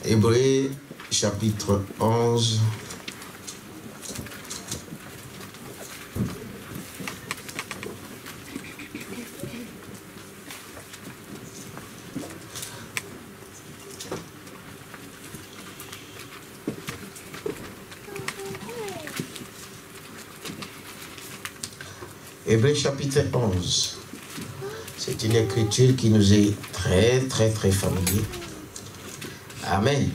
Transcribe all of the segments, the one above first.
Hébreux chapitre 11. Hébreux chapitre 11. C'est une écriture qui nous est très familière. Amen.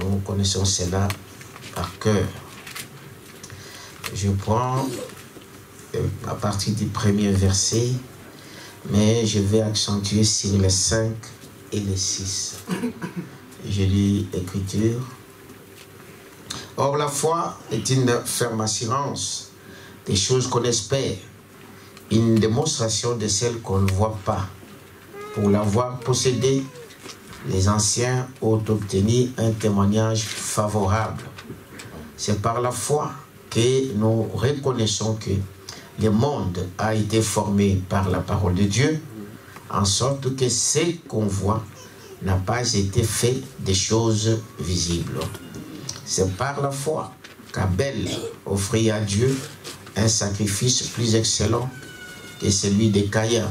Nous connaissons cela par cœur. Je prends à partir du premier verset, mais je vais accentuer sur les 5 et les 6. Je lis l'écriture. Or, la foi est une ferme assurance des choses qu'on espère, une démonstration de celles qu'on ne voit pas. Pour l'avoir possédée, les anciens ont obtenu un témoignage favorable. C'est par la foi que nous reconnaissons que le monde a été formé par la parole de Dieu, en sorte que ce qu'on voit n'a pas été fait des choses visibles. C'est par la foi qu'Abel offrit à Dieu un sacrifice plus excellent que celui de Caïn.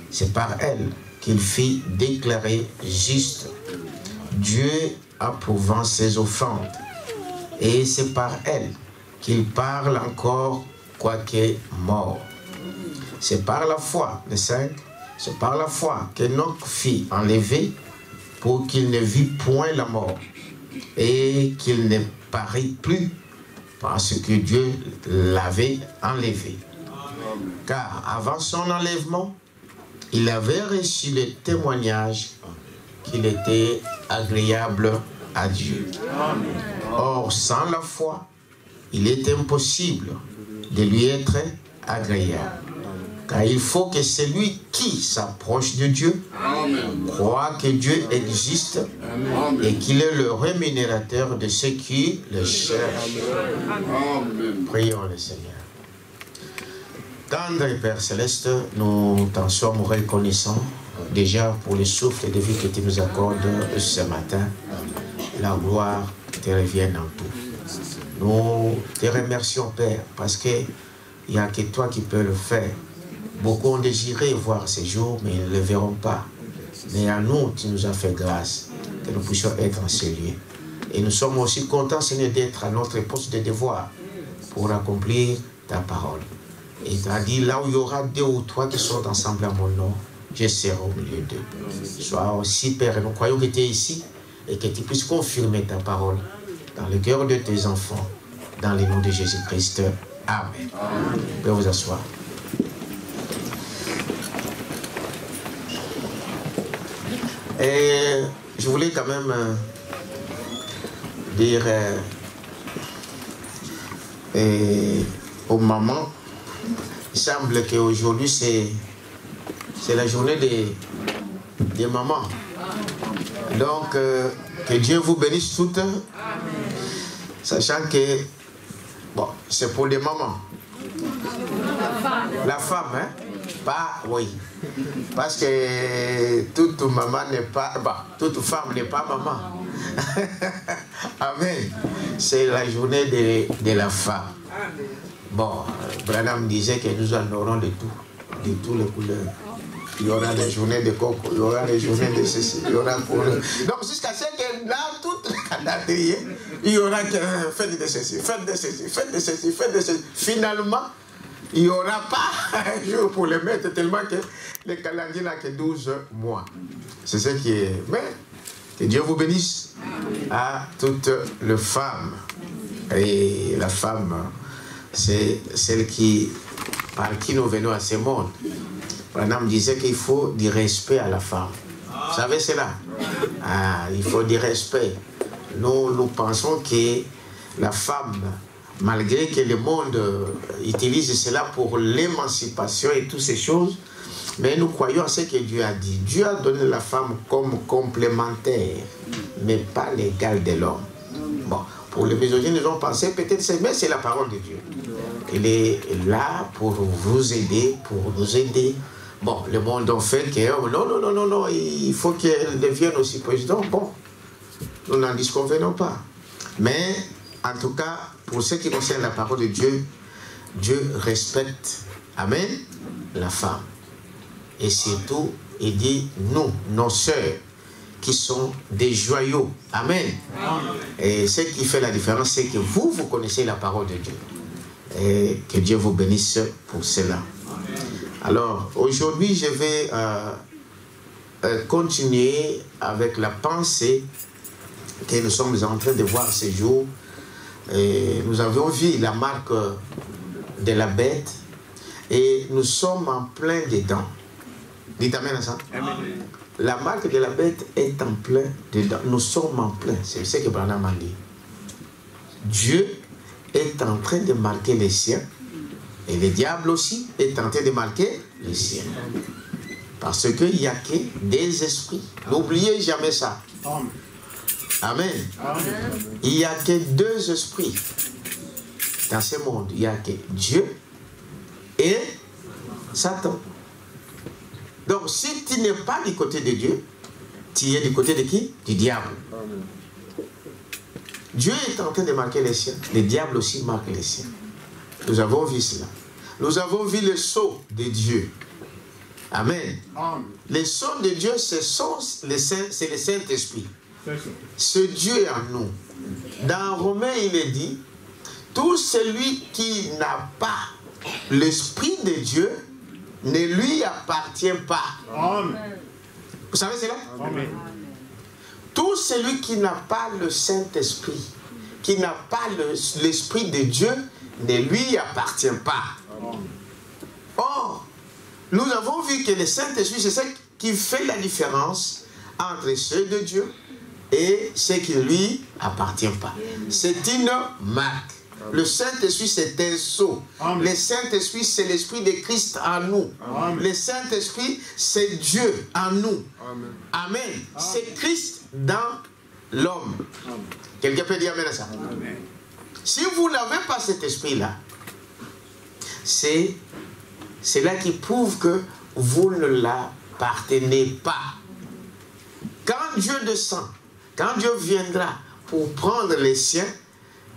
C'est par elle qu'il fit déclarer juste, Dieu approuvant ses offrandes. Et c'est par elle qu'il parle encore, quoique mort. C'est par la foi, le 5, c'est par la foi qu'Enoch fut enlevé pour qu'il ne vit point la mort et qu'il ne parut plus parce que Dieu l'avait enlevé. Car avant son enlèvement, il avait reçu le témoignage qu'il était agréable à Dieu. Or, sans la foi, il est impossible de lui être agréable. Car il faut que celui qui s'approche de Dieu croit que Dieu existe et qu'il est le rémunérateur de ceux qui le cherchent. Prions le Seigneur. Tendre Père Céleste, nous t'en sommes reconnaissants déjà pour le souffle de vie que tu nous accordes ce matin. La gloire te revienne en tout. Nous te remercions, Père, parce qu'il n'y a que toi qui peux le faire. Beaucoup ont désiré voir ces jours, mais ils ne le verront pas. Mais à nous, tu nous as fait grâce, que nous puissions être en ces lieux. Et nous sommes aussi contents, Seigneur, d'être à notre poste de devoir pour accomplir ta parole. Et tu as dit, là où il y aura 2 ou 3 qui sont ensemble à mon nom, je serai au milieu d'eux. Sois aussi, Père, nous croyons que tu es ici et que tu puisses confirmer ta parole dans le cœur de tes enfants, dans le nom de Jésus-Christ. Amen. Vous pouvez vous asseoir. Et je voulais quand même dire aux mamans, il semble qu'aujourd'hui c'est la journée des mamans. Donc que Dieu vous bénisse toutes, sachant que bon, c'est pour les mamans. La femme, hein? Pas, oui. Parce que toute maman n'est pas, bah, toute femme n'est pas maman. Amen. C'est la journée de la femme. Bon, Branham disait que nous en aurons de toutes les couleurs. Il y aura les journées de coco, il y aura les journées de ceci, il y aura pour eux. Donc jusqu'à ce que dans toutes les calendriers, il y aura que faites de ceci, faites de ceci, faites de ceci, faites de ceci. Finalement, il n'y aura pas un jour pour les mettre, tellement que le calendrier n'a que 12 mois. C'est ce qui est. Mais que Dieu vous bénisse à toutes les femmes. Et la femme, c'est celle par qui nous venons à ce monde. Branham disait qu'il faut du respect à la femme. Vous savez cela? Ah, il faut du respect. Nous pensons que la femme, malgré que le monde utilise cela pour l'émancipation et toutes ces choses, mais nous croyons à ce que Dieu a dit. Dieu a donné la femme comme complémentaire, mais pas l'égal de l'homme. Bon, pour les misogynes, ils ont pensé peut-être, mais c'est la parole de Dieu. Il est là pour vous aider, pour nous aider Bon, le monde en fait que non, il faut qu'elle devienne aussi président. Bon, nous n'en disconvenons pas. Mais, en tout cas, pour ce qui concerne la parole de Dieu, Dieu respecte, amen, la femme. Et surtout, il dit, nous, nos sœurs, qui sont des joyaux. Amen. Et ce qui fait la différence, c'est que vous connaissez la parole de Dieu. Et que Dieu vous bénisse pour cela. Alors, aujourd'hui, je vais continuer avec la pensée que nous sommes en train de voir ce jour. Et nous avons vu la marque de la bête et nous sommes en plein dedans. Dites amen à ça. Amen. La marque de la bête est en plein dedans. Nous sommes en plein. C'est ce que Branham a dit. Dieu est en train de marquer les siens. Et le diable aussi est en train de marquer les siens. Parce qu'il n'y a que des esprits. N'oubliez jamais ça. Amen. Il n'y a que deux esprits dans ce monde. Il n'y a que Dieu et Satan. Donc, si tu n'es pas du côté de Dieu, tu es du côté de qui? Du diable. Dieu est en train de marquer les siens. Le diable aussi marque les siens. Nous avons vu cela. Nous avons vu le sceau de Dieu. Amen. Le sceau de Dieu, c'est le Saint-Esprit. Ce Dieu en nous. Dans Romains, il est dit, tout celui qui n'a pas l'Esprit de Dieu ne lui appartient pas. Amen. Vous savez cela? Amen. Tout celui qui n'a pas le Saint-Esprit, qui n'a pas l'Esprit de Dieu, ne lui appartient pas. Amen. Or, nous avons vu que le Saint-Esprit, c'est ce qui fait la différence entre ceux de Dieu et ceux qui ne lui appartiennent pas. C'est une marque. Le Saint-Esprit, c'est un sceau. Le Saint-Esprit, c'est l'Esprit de Christ en nous. Amen. Le Saint-Esprit, c'est Dieu en nous. Amen. Amen. C'est Christ dans l'homme. Quelqu'un peut dire Amen à ça? Amen. Si vous n'avez pas cet esprit-là, c'est là qui prouve que vous ne l'appartenez pas. Quand Dieu descend, quand Dieu viendra pour prendre les siens,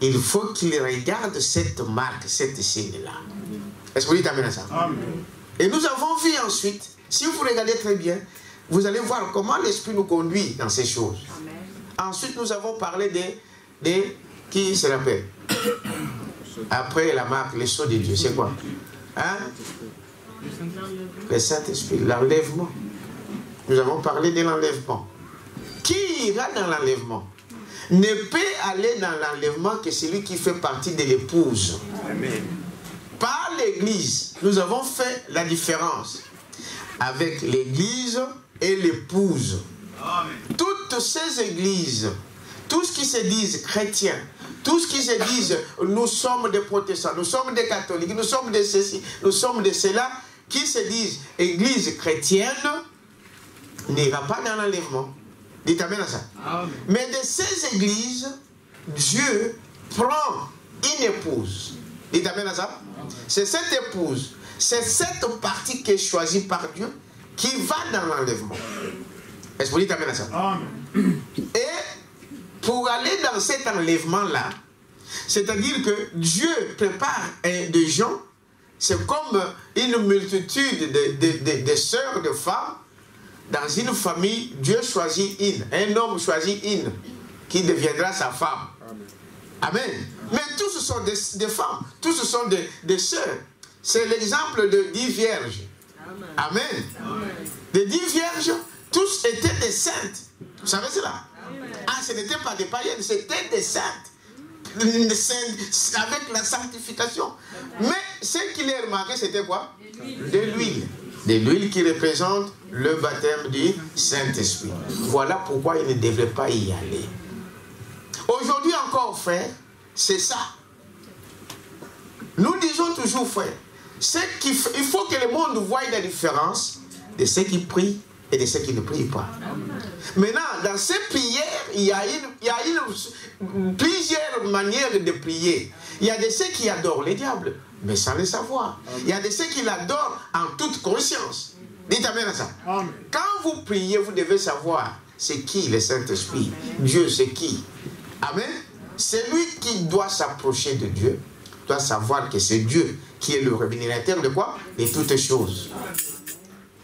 il faut qu'il regarde cette marque, cette signe-là. Est-ce que vous dites Amen à ça? Amen. Et nous avons vu ensuite, si vous regardez très bien, vous allez voir comment l'Esprit nous conduit dans ces choses. Amen. Ensuite, nous avons parlé de qui se rappelle? Après la marque, le sceau de Dieu, c'est quoi? Hein? Le Saint-Esprit, l'enlèvement. Nous avons parlé de l'enlèvement. Qui ira dans l'enlèvement? Ne peut aller dans l'enlèvement que celui qui fait partie de l'épouse. Amen. Par l'Église, nous avons fait la différence avec l'Église et l'épouse. Toutes ces églises, tout ce qui se disent chrétiens, tout ce qui se disent nous sommes des protestants, nous sommes des catholiques, nous sommes de ceci, nous sommes de cela, qui se disent église chrétienne, n'ira pas dans l'enlèvement. Dites Amen à ça. Amen. Mais de ces églises, Dieu prend une épouse. Dites Amen à ça. C'est cette épouse, c'est cette partie qui est choisie par Dieu qui va dans l'enlèvement. Est-ce que vous dites Amen à ça? Amen. Et pour aller dans cet enlèvement-là, c'est-à-dire que Dieu prépare des gens, c'est comme une multitude de sœurs, de femmes. Dans une famille, Dieu choisit une. Un homme choisit une qui deviendra sa femme. Amen. Amen. Mais tous ce sont des femmes. Tous ce sont des sœurs. C'est l'exemple de 10 vierges. Amen. Amen. Les 10 vierges, tous étaient des saintes. Vous savez cela? Amen. Ah, ce n'étaient pas des païennes, c'était des saintes. Avec la sanctification. Mais ce qu'il a remarqué, c'était quoi? De l'huile. De l'huile qui représente le baptême du Saint-Esprit. Voilà pourquoi il ne devrait pas y aller. Aujourd'hui encore, frère, c'est ça. Nous disons toujours, frère, il faut que le monde voie la différence de ceux qui prient et de ceux qui ne prient pas. Maintenant, dans ces prières, il y a plusieurs manières de prier. Il y a de ceux qui adorent le diable, mais sans le savoir. Il y a de ceux qui l'adorent en toute conscience. Dites amen à ça. Amen. Quand vous priez, vous devez savoir c'est qui le Saint-Esprit. Dieu, c'est qui. Amen. C'est lui qui doit s'approcher de Dieu, doit savoir que c'est Dieu qui est le rémunérateur de quoi? De toutes choses.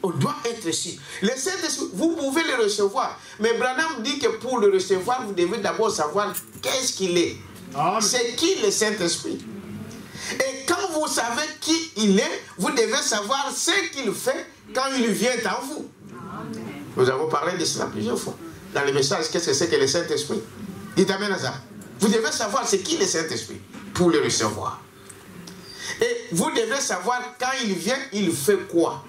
On doit être ici. Le Saint-Esprit, vous pouvez le recevoir. Mais Branham dit que pour le recevoir, vous devez d'abord savoir qu'est-ce qu'il est. C'est qui le Saint-Esprit? Et quand vous savez qui il est, vous devez savoir ce qu'il fait quand il vient en vous. Nous avons parlé de cela plusieurs fois. Dans les messages, qu'est-ce que c'est que le Saint-Esprit? Dites amen à ça. Vous devez savoir c'est qui le Saint-Esprit pour le recevoir. Et vous devez savoir quand il vient, il fait quoi.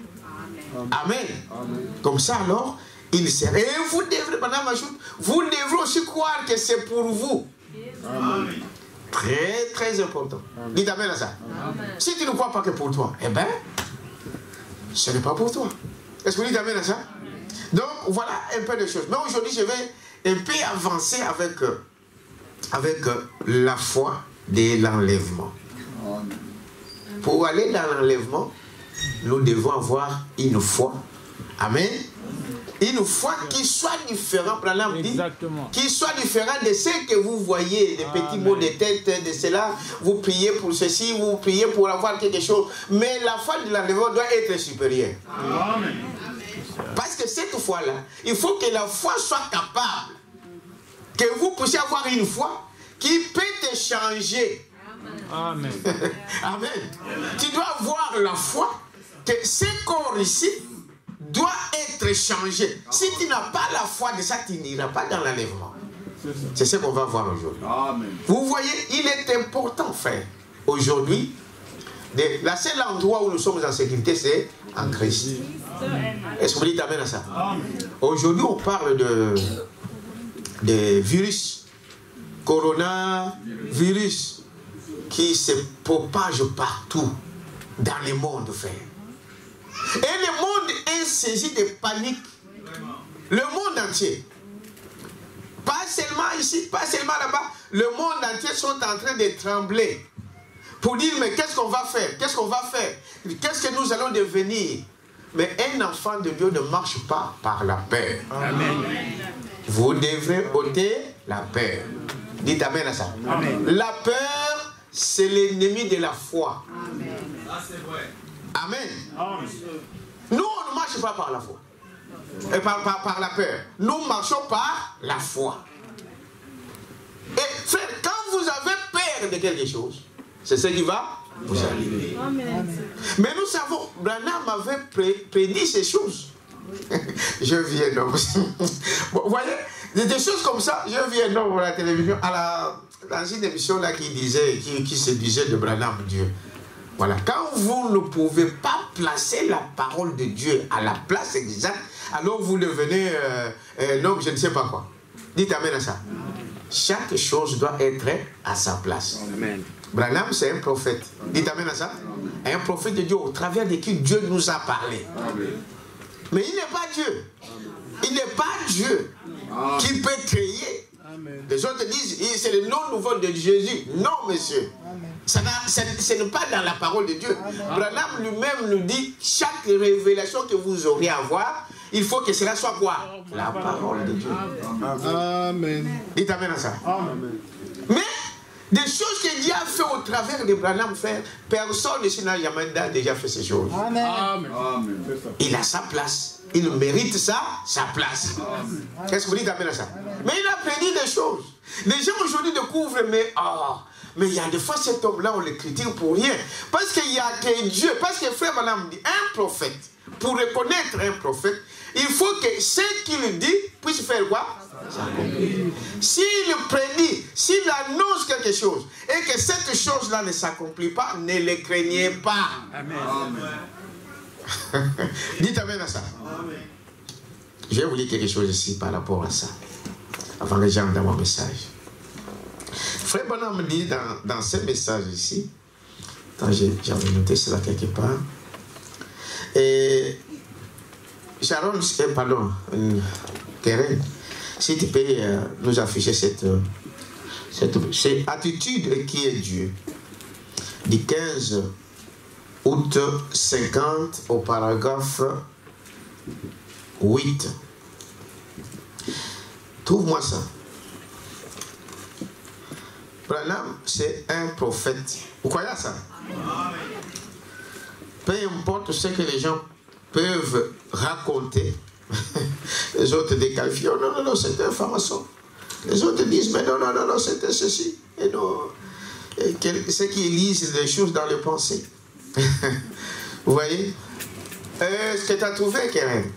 Amen. Amen. Comme ça alors, il sert. Et vous devrez, madame ajoute, vous devrez aussi croire que c'est pour vous. Amen. Très, très important. Amen. Dites amen à ça. Amen. Si tu ne crois pas que pour toi, eh bien, ce n'est pas pour toi. Est-ce que vous dites amen à ça? Donc, voilà un peu de choses. Mais aujourd'hui, je vais un peu avancer avec la foi de l'enlèvement. Pour aller dans l'enlèvement, nous devons avoir une foi. Amen. Une foi qui soit différente, qui soit différente de ce que vous voyez, des petits mots de tête, de cela. Vous priez pour ceci, vous priez pour avoir quelque chose. Mais la foi de l'enlèvement doit être supérieure. Amen. Parce que cette foi-là, il faut que la foi soit capable, que vous puissiez avoir une foi qui peut te changer. Amen. Amen. Tu dois avoir la foi que ce corps ici doit être changé. Si tu n'as pas la foi de ça, tu n'iras pas dans l'enlèvement. C'est ce qu'on va voir aujourd'hui. Vous voyez, il est important, frère, aujourd'hui, le seul endroit où nous sommes en sécurité, c'est en Christ. Est-ce que vous dites amen à ça? Aujourd'hui, on parle de virus, coronavirus, qui se propage partout dans le monde, frère. Et le monde est saisi de panique. Le monde entier. Pas seulement ici, pas seulement là-bas. Le monde entier sont en train de trembler. Pour dire, mais qu'est-ce qu'on va faire? Qu'est-ce qu'on va faire? Qu'est-ce que nous allons devenir? Mais un enfant de Dieu ne marche pas par la peur. Amen. Vous devrez ôter la peur. Dites amen à ça. Amen. La peur, c'est l'ennemi de la foi. Amen. Amen. Amen. Nous, on ne marche pas par la foi. Et par la peur. Nous marchons par la foi. Et frère, quand vous avez peur de quelque chose, c'est ce qui va vous arriver. Amen. Mais nous savons, Branham avait prédit ces choses. Je viens donc. Bon, vous voyez, des choses comme ça, je viens donc à la télévision, dans une émission là qui se disait de Branham Dieu. Voilà, quand vous ne pouvez pas placer la parole de Dieu à la place exacte, alors vous devenez un homme, je ne sais pas quoi. Dites amen à ça. Chaque chose doit être à sa place. Amen. Branham, c'est un prophète. Dites amen à ça. Un prophète de Dieu au travers de qui Dieu nous a parlé. Amen. Mais il n'est pas Dieu. Il n'est pas Dieu qui peut créer. Les autres disent, c'est le nom nouveau de Jésus. Non, monsieur. Ce n'est pas dans la parole de Dieu. Branham lui-même nous dit, chaque révélation que vous aurez à voir, il faut que cela soit quoi? La parole de Dieu. Amen. Dites amen à ça. Amen. Mais, des choses que Dieu a fait au travers de Branham, frère, personne ici n'a jamais déjà fait ces choses. Amen. Amen. Il a sa place. Il mérite sa place. Qu'est-ce que vous dites amen à ça? Mais il a prédit des choses. Les gens aujourd'hui découvrent, mais il y a des fois cet homme-là, on le critique pour rien. Parce qu'il n'y a que Dieu. Parce que frère Madame dit, un prophète, pour reconnaître un prophète, il faut que ce qu'il dit puisse faire quoi? S'il prédit, s'il annonce quelque chose, et que cette chose-là ne s'accomplit pas, ne le craignez pas. Amen. Dites amen à ça. Amen. Je vais vous dire quelque chose ici par rapport à ça, avant que j'entre dans mon message. Frère Branham me dit dans ce message ici, j'avais noté cela quelque part, et Sharon, Keren, si tu peux nous afficher cette attitude qui est Dieu, du 15 août 50 au paragraphe 8. Trouve-moi ça. Branham, c'est un prophète. Vous croyez à ça? Peu importe ce que les gens peuvent raconter, les autres déqualifient. Oh, non, non, non, c'était un franc-maçon. Les autres disent, mais non, non, non, non, c'était ceci. Et non. Et ceux qui lisent des choses dans les pensées. Vous voyez? Ce que tu as trouvé, Karen?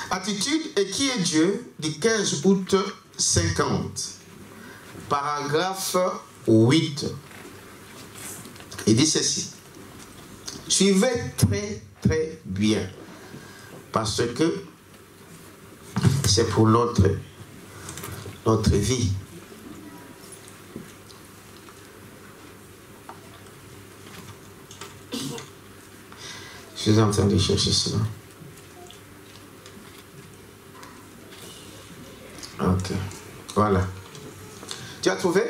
Attitude et qui est Dieu du 15 août 50. Paragraphe 8. Il dit ceci. Suivez très très bien. Parce que c'est pour notre vie. Je suis en train de chercher cela. Ok. Voilà. Tu as trouvé?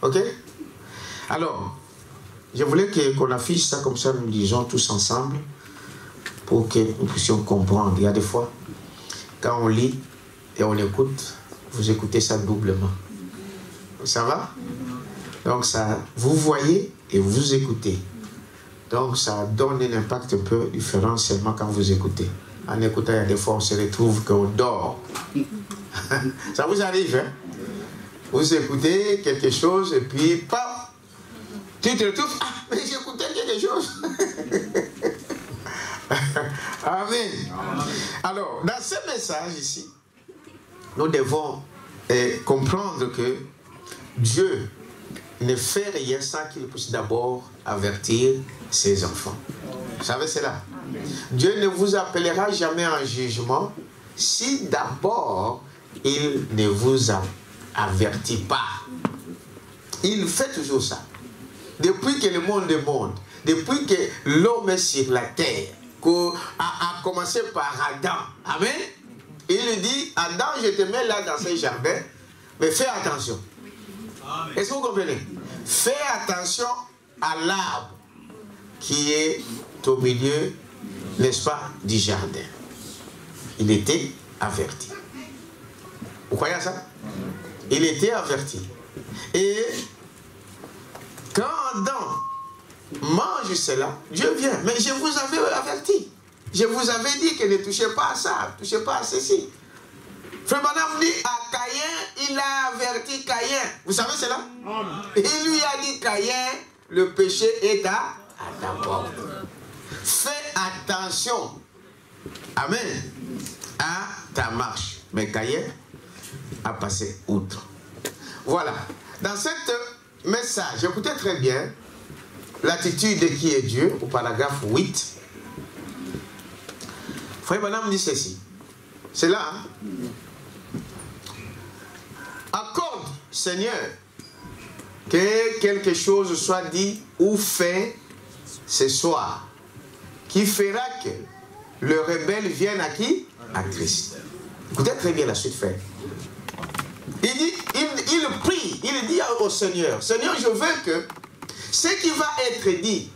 Ok? Alors, je voulais qu'on affiche ça comme ça, nous lisons tous ensemble pour que nous puissions comprendre. Il y a des fois, quand on lit et on écoute, vous écoutez ça doublement. Ça va? Donc, ça, vous voyez et vous écoutez. Donc, ça donne un impact un peu différent seulement quand vous écoutez. En écoutant, il y a des fois, on se retrouve qu'on dort. Ça vous arrive, hein? Vous écoutez quelque chose et puis, paf, tu te retrouves, ah, mais j'écoutais quelque chose. Amen. Alors, dans ce message ici, nous devons comprendre que Dieu ne fait rien sans qu'il puisse d'abord avertir ses enfants. Vous savez cela? Dieu ne vous appellera jamais en jugement si d'abord il ne vous avertit pas. Il fait toujours ça. Depuis que le monde est monde, depuis que l'homme est sur la terre, a commencé par Adam. Amen. Il dit, Adam, je te mets là dans ce jardin, mais fais attention. Est-ce que vous comprenez? Fais attention à l'arbre qui est au milieu, n'est-ce pas, du jardin. Il était averti. Vous croyez à ça? Il était averti. Et quand Adam mange cela, Dieu vient. Mais je vous avais averti. Je vous avais dit que ne touchez pas à ça, ne touchez pas à ceci. Frère Branham dit à Caïn, il a averti Caïn. Vous savez cela? Il lui a dit, Caïn, le péché est à ta porte. Fais attention. Amen. À ta marche. Mais Caïn a passé outre. Voilà. Dans ce message, écoutez très bien l'attitude de qui est Dieu, au paragraphe 8. Frère Branham dit ceci. C'est là, hein? Accorde, Seigneur, que quelque chose soit dit ou fait ce soir, qui fera que le rebelle vienne à qui? À Christ. Écoutez très bien la suite, frère. Il dit, il prie, il dit au Seigneur, Seigneur, je veux que ce qui va être dit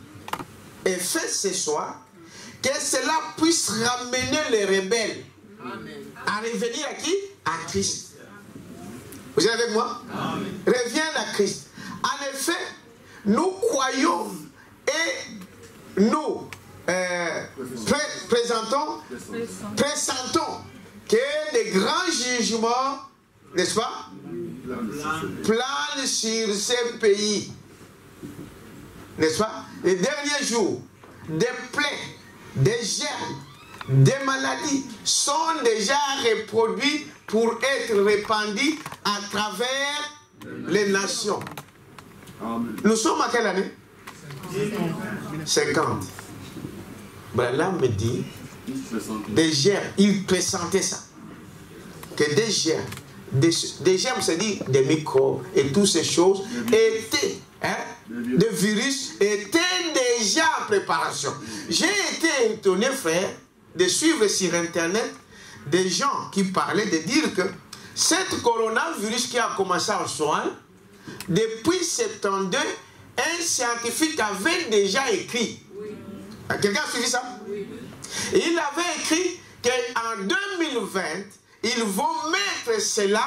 et fait ce soir, que cela puisse ramener les rebelles. Amen. À revenir à qui? À Christ. Vous êtes avec moi? Amen. Reviennent à Christ. En effet, nous croyons et nous pressentons que des grands jugements, n'est-ce pas, planent sur ces pays. N'est-ce pas? Les derniers jours, des plaies, des germes, des maladies sont déjà reproduits pour être répandus à travers les nations. Nous sommes à quelle année? 50. Branham me dit, des germes, il pressentait ça. Que des germes, des germes, c'est-à-dire des microbes et toutes ces choses étaient, des virus étaient déjà en préparation. J'ai été étonné, frère, de suivre sur Internet des gens qui parlaient, de dire que cette coronavirus qui a commencé en soin, depuis 72, un scientifique avait déjà écrit. Oui. Quelqu'un a suivi ça? Oui. Et il avait écrit qu'en 2020, ils vont mettre cela,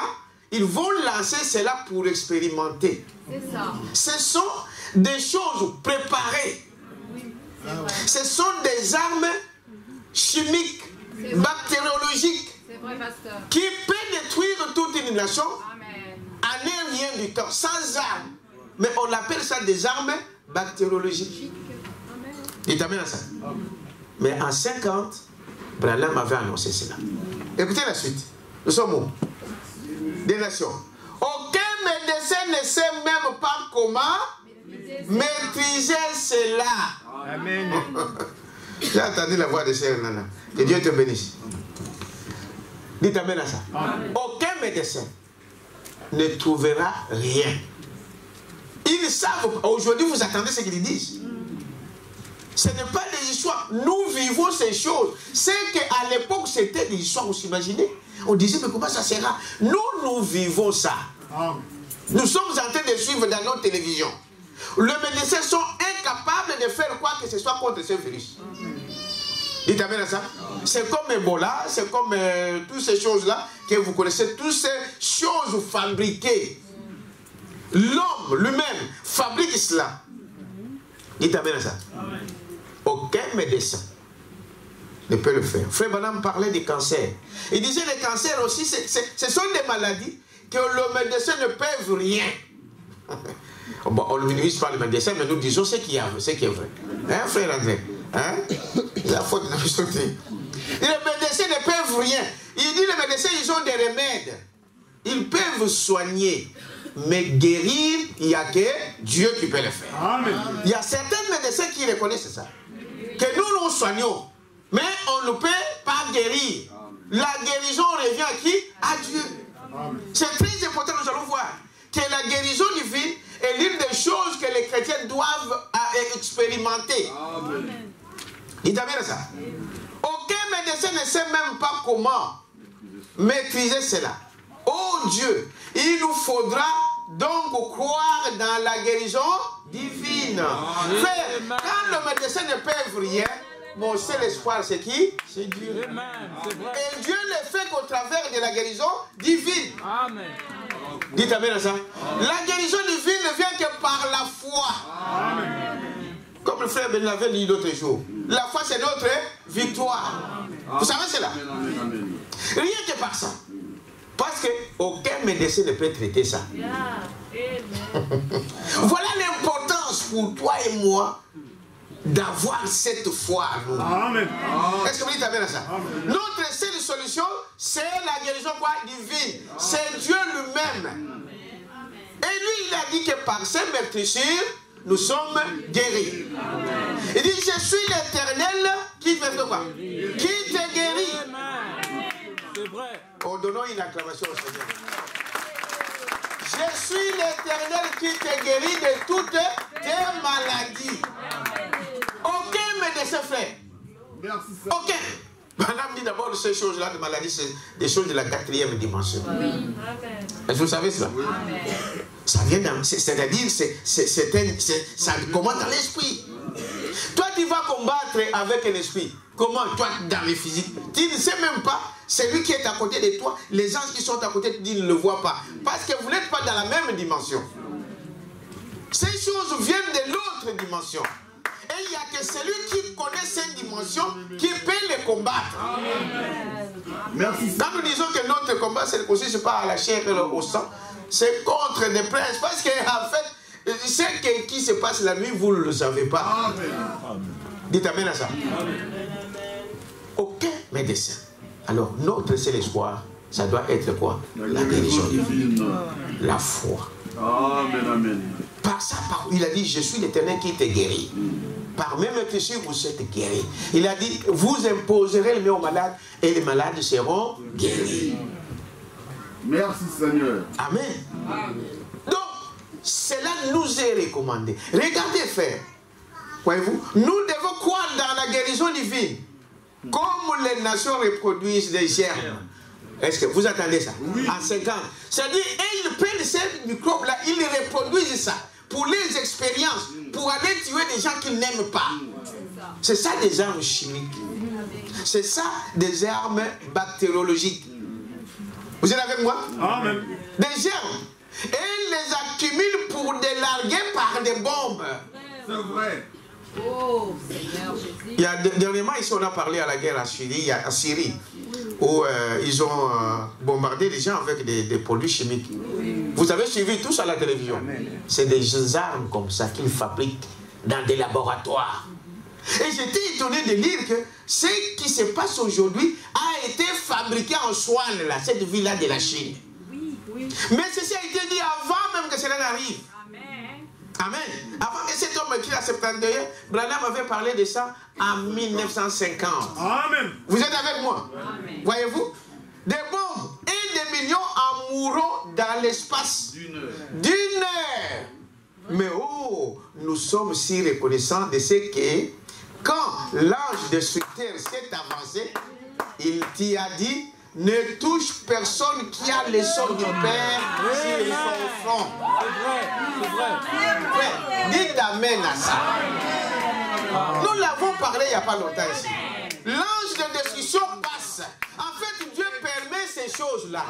ils vont lancer cela pour expérimenter. C'est ça. Ce sont des choses préparées. Oui. Ce sont des armes chimiques, bactériologiques, vrai, pasteur, qui peuvent détruire toute une nation. Amen. En un rien du temps, sans armes. Mais on appelle ça des armes bactériologiques. Amen. Dites amen à ça. Mais en 50, Branham avait annoncé cela. Écoutez la suite. Nous sommes où? Des nations. Aucun médecin ne sait même pas comment maîtriser cela. Amen. J'ai entendu la voix de Sœur Nana. Que Dieu te bénisse. Dites amen à ça. Amen. Aucun médecin ne trouvera rien. Ils savent. Aujourd'hui, vous attendez ce qu'ils disent. Ce n'est pas des histoires. Nous vivons ces choses. C'est qu'à l'époque, c'était des histoires, vous imaginez. On disait, mais comment ça sera? Nous vivons ça. Nous sommes en train de suivre dans nos télévisions. Les médecins sont incapables de faire quoi que ce soit contre ce virus. Dites amen à ça. C'est comme Ebola, c'est comme toutes ces choses-là que vous connaissez, toutes ces choses fabriquées. L'homme lui-même fabrique cela. Dites amen à ça. Aucun médecin ne peut le faire. Frère Branham parlait des cancers. Il disait les cancers aussi, ce sont des maladies que le médecin ne peut rien. Bon, on ne minimise pas le médecin, mais nous disons ce qui est vrai. Hein, frère André? Hein? La faute de la société. Les médecins ne peuvent rien. Il dit les médecins, ils ont des remèdes. Ils peuvent soigner. Mais guérir, il n'y a que Dieu qui peut le faire. Amen. Il y a certains médecins qui reconnaissent ça. Que nous soignons. Mais on ne peut pas guérir. La guérison revient à qui? À Dieu. C'est très important, nous allons voir. Que la guérison divine est l'une des choses que les chrétiens doivent expérimenter. Amen. Dites amen à ça. Aucun médecin ne sait même pas comment maîtriser cela. Oh Dieu, il nous faudra donc croire dans la guérison divine. Frère, quand le médecin ne peut rien, mon seul espoir c'est qui? C'est Dieu. Et Dieu le fait qu'au travers de la guérison divine. Amen. Dites amen à ça. La guérison divine ne vient que par la foi. Amen. Comme le frère Ben l'avait dit l'autre jour. La foi c'est notre victoire. Vous savez cela? Rien que par ça. Parce qu'aucun médecin ne peut traiter ça. Voilà l'importance pour toi et moi d'avoir cette foi à nous. Amen. Est-ce que vous dites amen à ça? Amen. Notre seule solution, c'est la guérison quoi? Divine. C'est Dieu lui-même. Et lui, il a dit que par ses meurtrissures, nous sommes guéris. Amen. Il dit, je suis l'Éternel qui te fait quoi? Qui te guérit. C'est vrai. Oh, donnons une acclamation au Seigneur. Je suis l'Éternel qui te guérit de toutes tes maladies. Aucun médecin fait. Aucun. Madame dit d'abord ces choses-là de maladie, c'est des choses de la 4e dimension. Oui. Est-ce que vous savez cela? Oui. Ça vient dans. C'est-à-dire, ça commence dans l'esprit. Toi, tu vas combattre avec un esprit. Comment? Toi, dans le physique. Tu ne sais même pas. Celui qui est à côté de toi, les anges qui sont à côté de toi, ils ne le voient pas. Parce que vous n'êtes pas dans la même dimension. Ces choses viennent de l'autre dimension. Et il n'y a que celui qui connaît cette dimension qui peut les combattre. Amen. Merci. Quand nous disons que notre combat, c'est aussi pas à la chair et au sang, c'est contre des princes. Parce qu'en fait, ce qui se passe la nuit, vous ne le savez pas. Amen. Dites amen à ça. Amen. Aucun médecin. Alors, notre seul espoir, ça doit être quoi? La guérison divine. La foi. Amen, amen. Par ça, il a dit, je suis l'Éternel qui te guérit. Par mes meurtrissures, vous êtes guéris. Il a dit, vous imposerez les mains aux malades et les malades seront guéris. Merci Seigneur. Amen. Amen. Donc, cela nous est recommandé. Regardez, frère. Voyez-vous, nous devons croire dans la guérison divine. Comme les nations reproduisent des germes. Est-ce que vous attendez ça? Oui. En 5 ans. C'est-à-dire, et ils prennent ces microbes-là, ils reproduisent ça pour les expériences, pour aller tuer des gens qu'ils n'aiment pas. C'est ça des armes chimiques. C'est ça, des armes bactériologiques. Vous êtes avec moi? Amen. Des germes. Et ils les accumulent pour les larguer par des bombes. C'est vrai. Oh, Seigneur Jésus. Il y a, dernièrement, ici, on a parlé à la guerre à Syrie, où ils ont bombardé les gens avec des produits chimiques. Vous avez suivi tous à la télévision. C'est des armes comme ça qu'ils fabriquent dans des laboratoires. Et j'étais étonné de lire que ce qui se passe aujourd'hui a été fabriqué en Swan, là, cette ville-là de la Chine. Mais ceci a été dit avant même que cela n'arrive. Amen. Avant que cet homme qui a 72 ans, Branham avait parlé de ça en 1950. Amen. Vous êtes avec moi? Voyez-vous? Des bombes et des millions en mourront dans l'espace d'une heure. Mais oh, nous sommes si reconnaissants de ce que quand l'ange destructeur s'est avancé, il t'y a dit: ne touche personne qui a le sang du Père sur son front. C'est vrai. Dites amen à ça. Nous l'avons parlé il n'y a pas longtemps ici. L'ange de destruction passe. En fait, Dieu permet ces choses-là.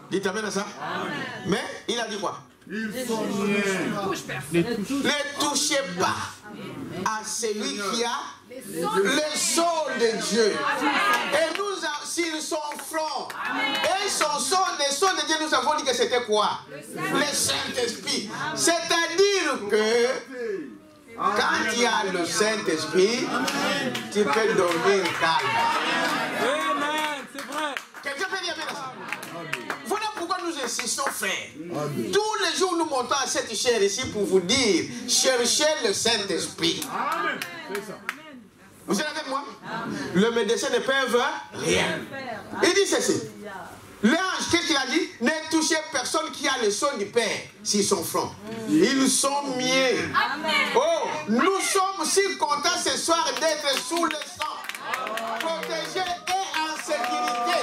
Dites amen à ça. Mais il a dit quoi? Ils sont miens. Ne touchez pas à celui qui a le sang de Dieu. Et nous, s'ils sont francs, et son sang, le sang de Dieu, nous avons dit que c'était quoi? Le Saint-Esprit. C'est-à-dire que quand il y a le Saint-Esprit, tu peux dormir calme. Amen, c'est vrai. Quelqu'un peut dire ça? Voilà pourquoi nous insistons, frère. Tous les jours, nous montons à cette chaire ici pour vous dire: cherchez le Saint-Esprit. Amen. C'est ça. Vous êtes avec moi? Le médecin ne peut rien. Il dit ceci. L'ange, qu'est-ce qu'il a dit? Ne touchez personne qui a le sang du Père s'ils sont francs. Ils sont mieux. Oh, nous sommes si contents ce soir d'être sous le sang, protégés et en sécurité.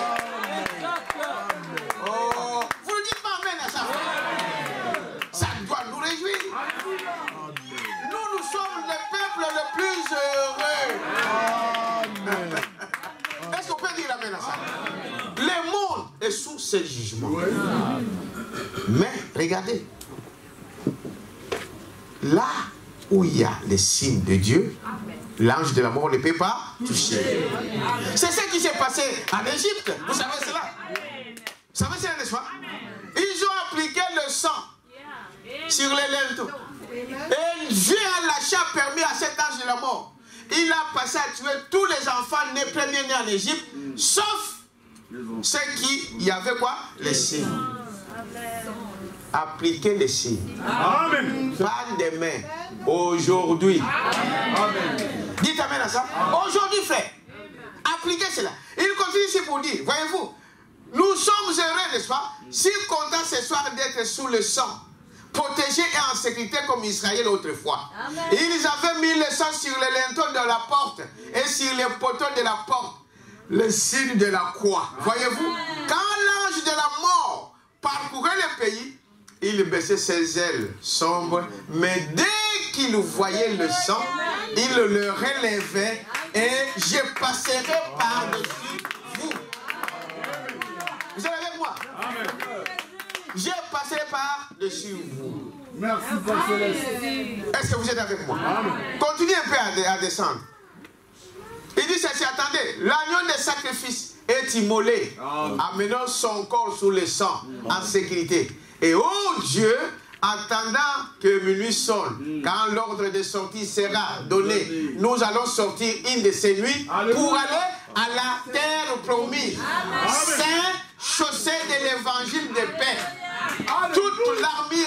Oh, vous ne dites pas amen à ça? Ça doit nous réjouir. Nous sommes le peuple le plus heureux. Est-ce qu'on peut dire amen à ça? Le monde est sous ce jugement. Mais regardez, là où il y a les signes de Dieu, l'ange de la mort ne peut pas toucher. C'est ce qui s'est passé en Égypte. Vous savez cela? Vous savez cela, n'est-ce pas? Ils ont appliqué le sang sur les linteaux. Et Dieu a lâché, a permis à cet ange de la mort. Il a passé à tuer tous les enfants nés premiers-nés en Égypte, sauf ceux qui, il y avait quoi? Les signes. Appliquer les signes. Amen. Pas demain. Aujourd'hui. Amen. Dites amen à ça. Aujourd'hui, frère. Appliquez cela. Il continue ici pour dire, voyez-vous, nous sommes heureux, n'est-ce pas? Si contents ce soir d'être sous le sang, protégés et en sécurité comme Israël autrefois. Amen. Ils avaient mis le sang sur les linteaux de la porte et sur les poteaux de la porte. Le signe de la croix. Voyez-vous, quand l'ange de la mort parcourait le pays, il baissait ses ailes sombres, mais dès qu'il voyait le sang, il le relevait et je passerai par-dessus vous. Vous êtes avec moi? Je passerai par-dessus vous. Merci, Père Céleste. Est-ce que vous êtes avec moi? Continuez un peu à descendre. Il dit ceci, attendez, l'agneau de sacrifice est immolé, amenant son corps sous le sang, en sécurité. Et oh Dieu, attendant que minuit sonne, quand l'ordre de sortie sera donné, nous allons sortir une de ces nuits pour aller à la terre promise. Saint, chaussée de l'évangile de paix. Toute l'armure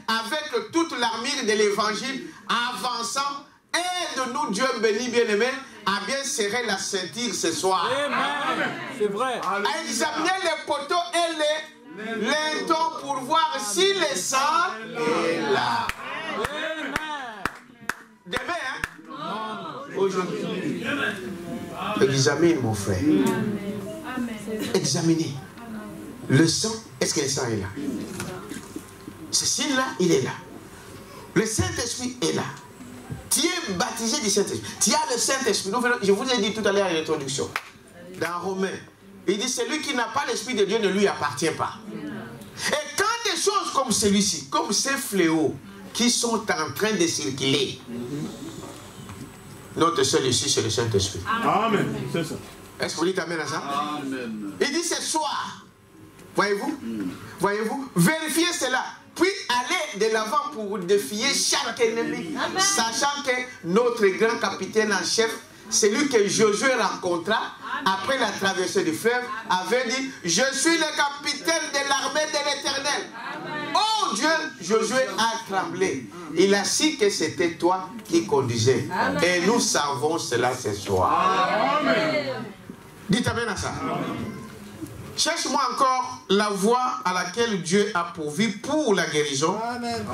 avec toute l'armure de l'évangile avançant. Aide-nous, Dieu béni, bien-aimé, à bien serrer la ceinture ce soir. Amen. C'est vrai. À examiner les poteaux et les linteaux pour voir si le sang est là. Amen. Demain, hein? Aujourd'hui. Examine, mon frère. Examinez. Le sang, est-ce que le sang est là? Ce signe-là, il est là. Le Saint-Esprit est là. Tu es baptisé du Saint-Esprit. Tu as le Saint-Esprit. Je vous ai dit tout à l'heure à l'introduction. Dans Romains, il dit celui qui n'a pas l'Esprit de Dieu ne lui appartient pas. Et quand des choses comme celui-ci, comme ces fléaux qui sont en train de circuler, notre seul ici, c'est le Saint-Esprit. Amen. C'est ça. Est-ce que vous dites amen à ça? Amen. Il dit ce soir, voyez-vous, voyez-vous, vérifiez cela. Puis allez de l'avant pour défier chaque ennemi. Amen. Sachant que notre grand capitaine en chef, celui que Josué rencontra après la traversée du fleuve, avait dit, je suis le capitaine de l'armée de l'Éternel. Oh Dieu, Josué a tremblé. Il a su que c'était toi qui conduisais. Amen. Et nous savons cela ce soir. Amen. Dites amen à ça. Cherche-moi encore la voie à laquelle Dieu a pourvu pour la guérison. Amen.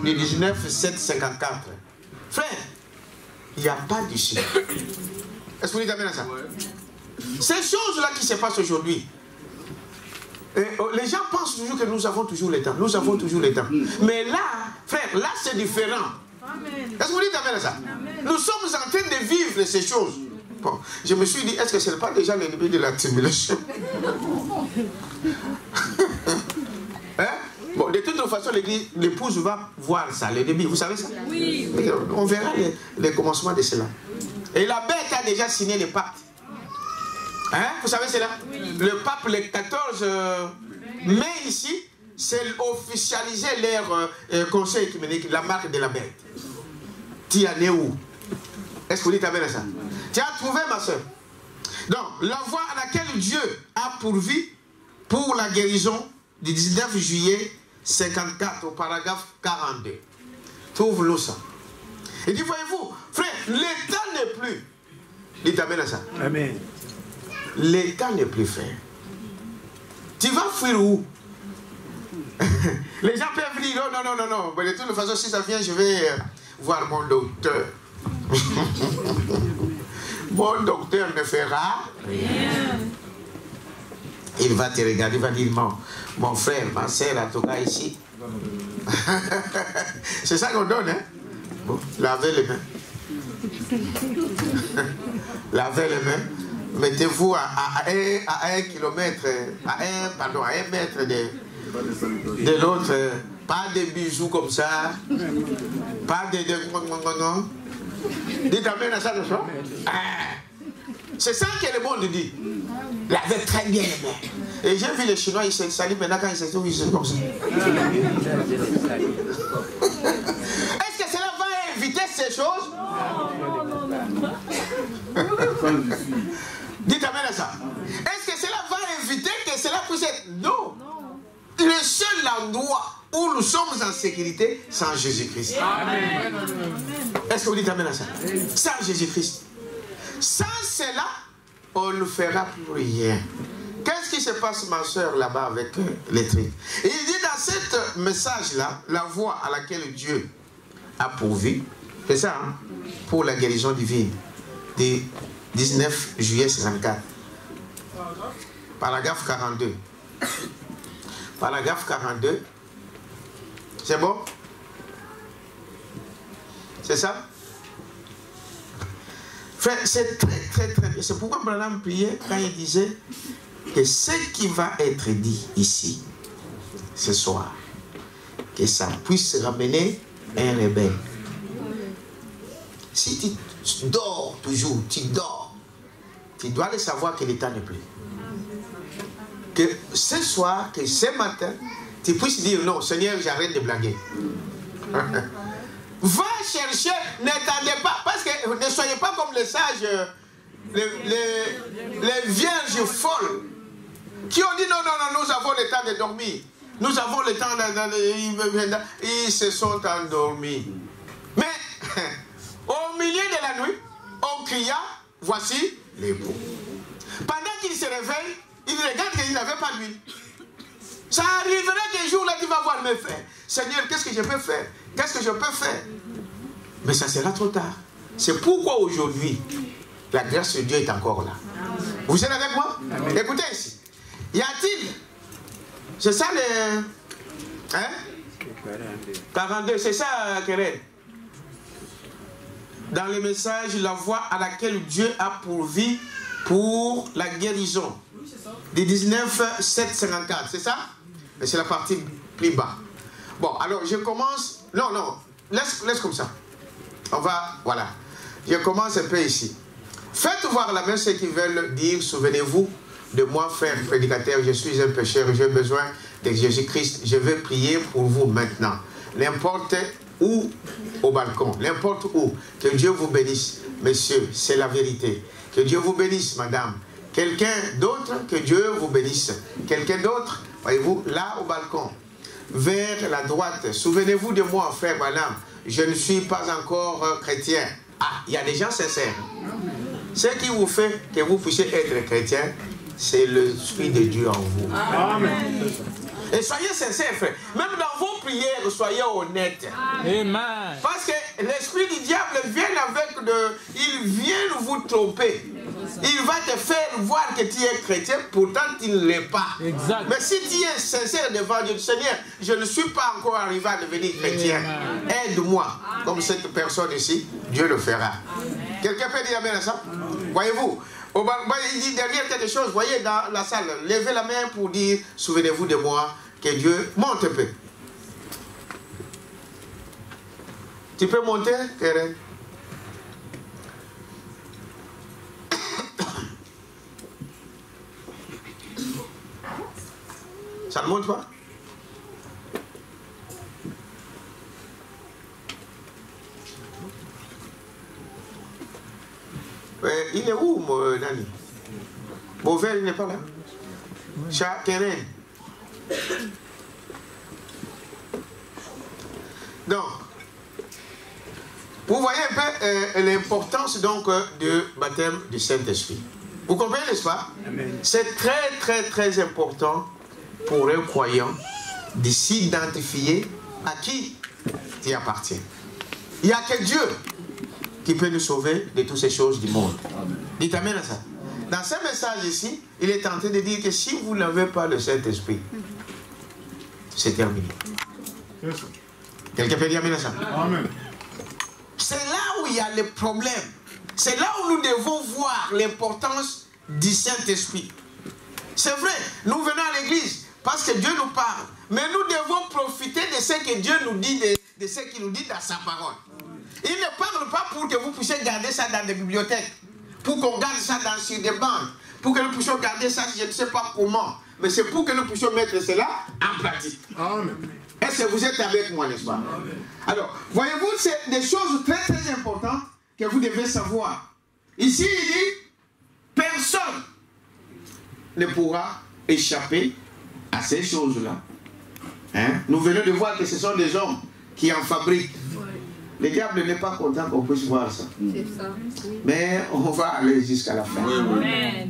Du 19, 7, 54. Frère, il n'y a pas d'issue. Est-ce que vous dites amen à ça? Ces choses-là qui se passent aujourd'hui, les gens pensent toujours que nous avons toujours le temps. Nous avons toujours le temps. Mais là, frère, là c'est différent. Est-ce que vous dites amen à ça? Amen. Nous sommes en train de vivre ces choses. Bon, je me suis dit, est-ce que ce n'est pas déjà l'ennemi de la tribulation? Hein? Bon, de toute façon, l'épouse va voir ça, le début. Vous savez ça? Oui. On verra les commencements de cela. Et la bête a déjà signé le pacte. Hein? Vous savez cela? Oui. Le pape, le 14 mai ici, c'est officialiser leur conseil écuménique, la marque de la bête. Tu en es où? Est-ce que vous dites amen à ça? Tu as trouvé, ma soeur? Donc, la voie à laquelle Dieu a pourvu pour la guérison du 19 juillet 54 au paragraphe 42. Trouve-nous ça. Il dit, voyez-vous, frère, le temps n'est plus. Dites amen à ça. Amen. Le temps n'est plus, frère. Tu vas fuir où? Les gens peuvent dire, non, non, non, non. Mais de toute façon, si ça vient, je vais voir mon docteur. Mon docteur ne fera rien. Il va te regarder, il va dire, mon frère, ma soeur, en tout cas ici. C'est ça qu'on donne, hein? Bon, lavez les mains. Lavez les mains. Mettez-vous à 1 kilomètre, à 1 mètre de l'autre. Pas de bijoux comme ça. Pas de... Dites amen à ça de soi. C'est ça que le monde dit. Lavez très bien les mains. Et j'ai vu les Chinois, ils se saluent maintenant quand ils se trouvent, ils sont comme ça. Est-ce que cela va éviter ces choses? Dites amen à ça. Est-ce que cela va éviter que cela puisse être... Non. Le seul endroit où nous sommes en sécurité, c'est en Jésus-Christ. Est-ce que vous dites amen à ça? Sans Jésus-Christ. Sans cela, on ne fera plus rien. Qu'est-ce qui se passe, ma soeur, là-bas avec les trucs? Il dit dans ce message-là, la voie à laquelle Dieu a pourvu, c'est ça, hein, pour la guérison divine, du 19 juillet 64. Paragraphe 42. Paragraphe 42. C'est bon? C'est ça? Frère, c'est très bien. C'est pourquoi Branham priait quand il disait que ce qui va être dit ici, ce soir, que ça puisse ramener un rebelle. Si tu dors toujours, tu dors, tu dois le savoir que l'état n'est plus. Que ce soir, que ce matin, tu puisses dire non, Seigneur, j'arrête de blaguer. Va chercher, n'attendez pas, parce que ne soyez pas comme les sages, les vierges folles, qui ont dit non, non, non, nous avons le temps de dormir. Nous avons le temps ils se sont endormis. Mais au milieu de la nuit, on cria, voici l'époux. Pendant qu'il se réveille, il regarde qu'il n'avait pas d'huile. Ça arriverait qu'un jour là tu vas voir mes frères. Seigneur, qu'est-ce que je peux faire? Qu'est-ce que je peux faire? Mais ça sera trop tard. C'est pourquoi aujourd'hui, la grâce de Dieu est encore là. Vous êtes avec moi? Amen. Écoutez ici. Y a-t-il? C'est ça le... Hein? 42, c'est ça, Keren? dans le message la voie à laquelle Dieu a pourvu pour la guérison. Des 19, 7, 54, c'est ça? Mais c'est la partie plus bas. Bon, alors je commence. Non, non, laisse comme ça. On va, voilà. Je commence un peu ici. Faites voir la main ceux qui veulent dire, souvenez-vous de moi, frère prédicateur, je suis un pécheur, j'ai besoin de Jésus-Christ, je veux prier pour vous maintenant. N'importe où, au balcon, n'importe où, que Dieu vous bénisse. Messieurs, c'est la vérité. Que Dieu vous bénisse, madame. Quelqu'un d'autre, que Dieu vous bénisse. Quelqu'un d'autre, voyez-vous, là au balcon, vers la droite. Souvenez-vous de moi, frère, madame. Je ne suis pas encore chrétien. Ah, il y a des gens sincères. Ce qui vous fait que vous puissiez être chrétien, c'est l'Esprit de Dieu en vous. Amen. Et soyez sincères, frère. Même dans vos prières, soyez honnêtes. Amen. Parce que l'esprit du diable vient avec il vient vous tromper. Il va te faire voir que tu es chrétien, pourtant tu ne l'es pas. Exact. Mais si tu es sincère devant Dieu, Seigneur, je ne suis pas encore arrivé à devenir chrétien. Aide-moi. Comme cette personne ici, Dieu le fera. Quelqu'un peut dire amen à ça? Voyez-vous, il dit derrière quelque chose, voyez dans la salle, levez la main pour dire, souvenez-vous de moi, que Dieu monte un peu. Tu peux monter, Keren? Ça ne monte pas? Il est où, Nani? Beauvais, il n'est pas là. Chat, Keren. Donc, vous voyez un peu l'importance donc du baptême du Saint-Esprit. Vous comprenez, n'est-ce pas? C'est très, très, très important pour un croyant de s'identifier à qui tu appartiens. Il n'y a que Dieu qui peut nous sauver de toutes ces choses du monde. Dites amen à ça. Dans ce message ici, il est tenté de dire que si vous n'avez pas le Saint-Esprit, c'est terminé. Quelqu'un peut dire amen à ça? Amen. C'est là où il y a le problème. C'est là où nous devons voir l'importance du Saint-Esprit. C'est vrai, nous venons à l'église parce que Dieu nous parle. Mais nous devons profiter de ce que Dieu nous dit, de ce qu'il nous dit dans sa parole. Il ne parle pas pour que vous puissiez garder ça dans des bibliothèques, pour qu'on garde ça sur des banques, pour que nous puissions garder ça, je ne sais pas comment. Mais c'est pour que nous puissions mettre cela en pratique. Amen. Est-ce que vous êtes avec moi, n'est-ce pas? Alors, voyez-vous, c'est des choses très très importantes que vous devez savoir. Ici, il dit, personne ne pourra échapper à ces choses-là. Hein? Nous venons de voir que ce sont des hommes qui en fabriquent. Le diable n'est pas content qu'on puisse voir ça. Ça. Mais on va aller jusqu'à la fin.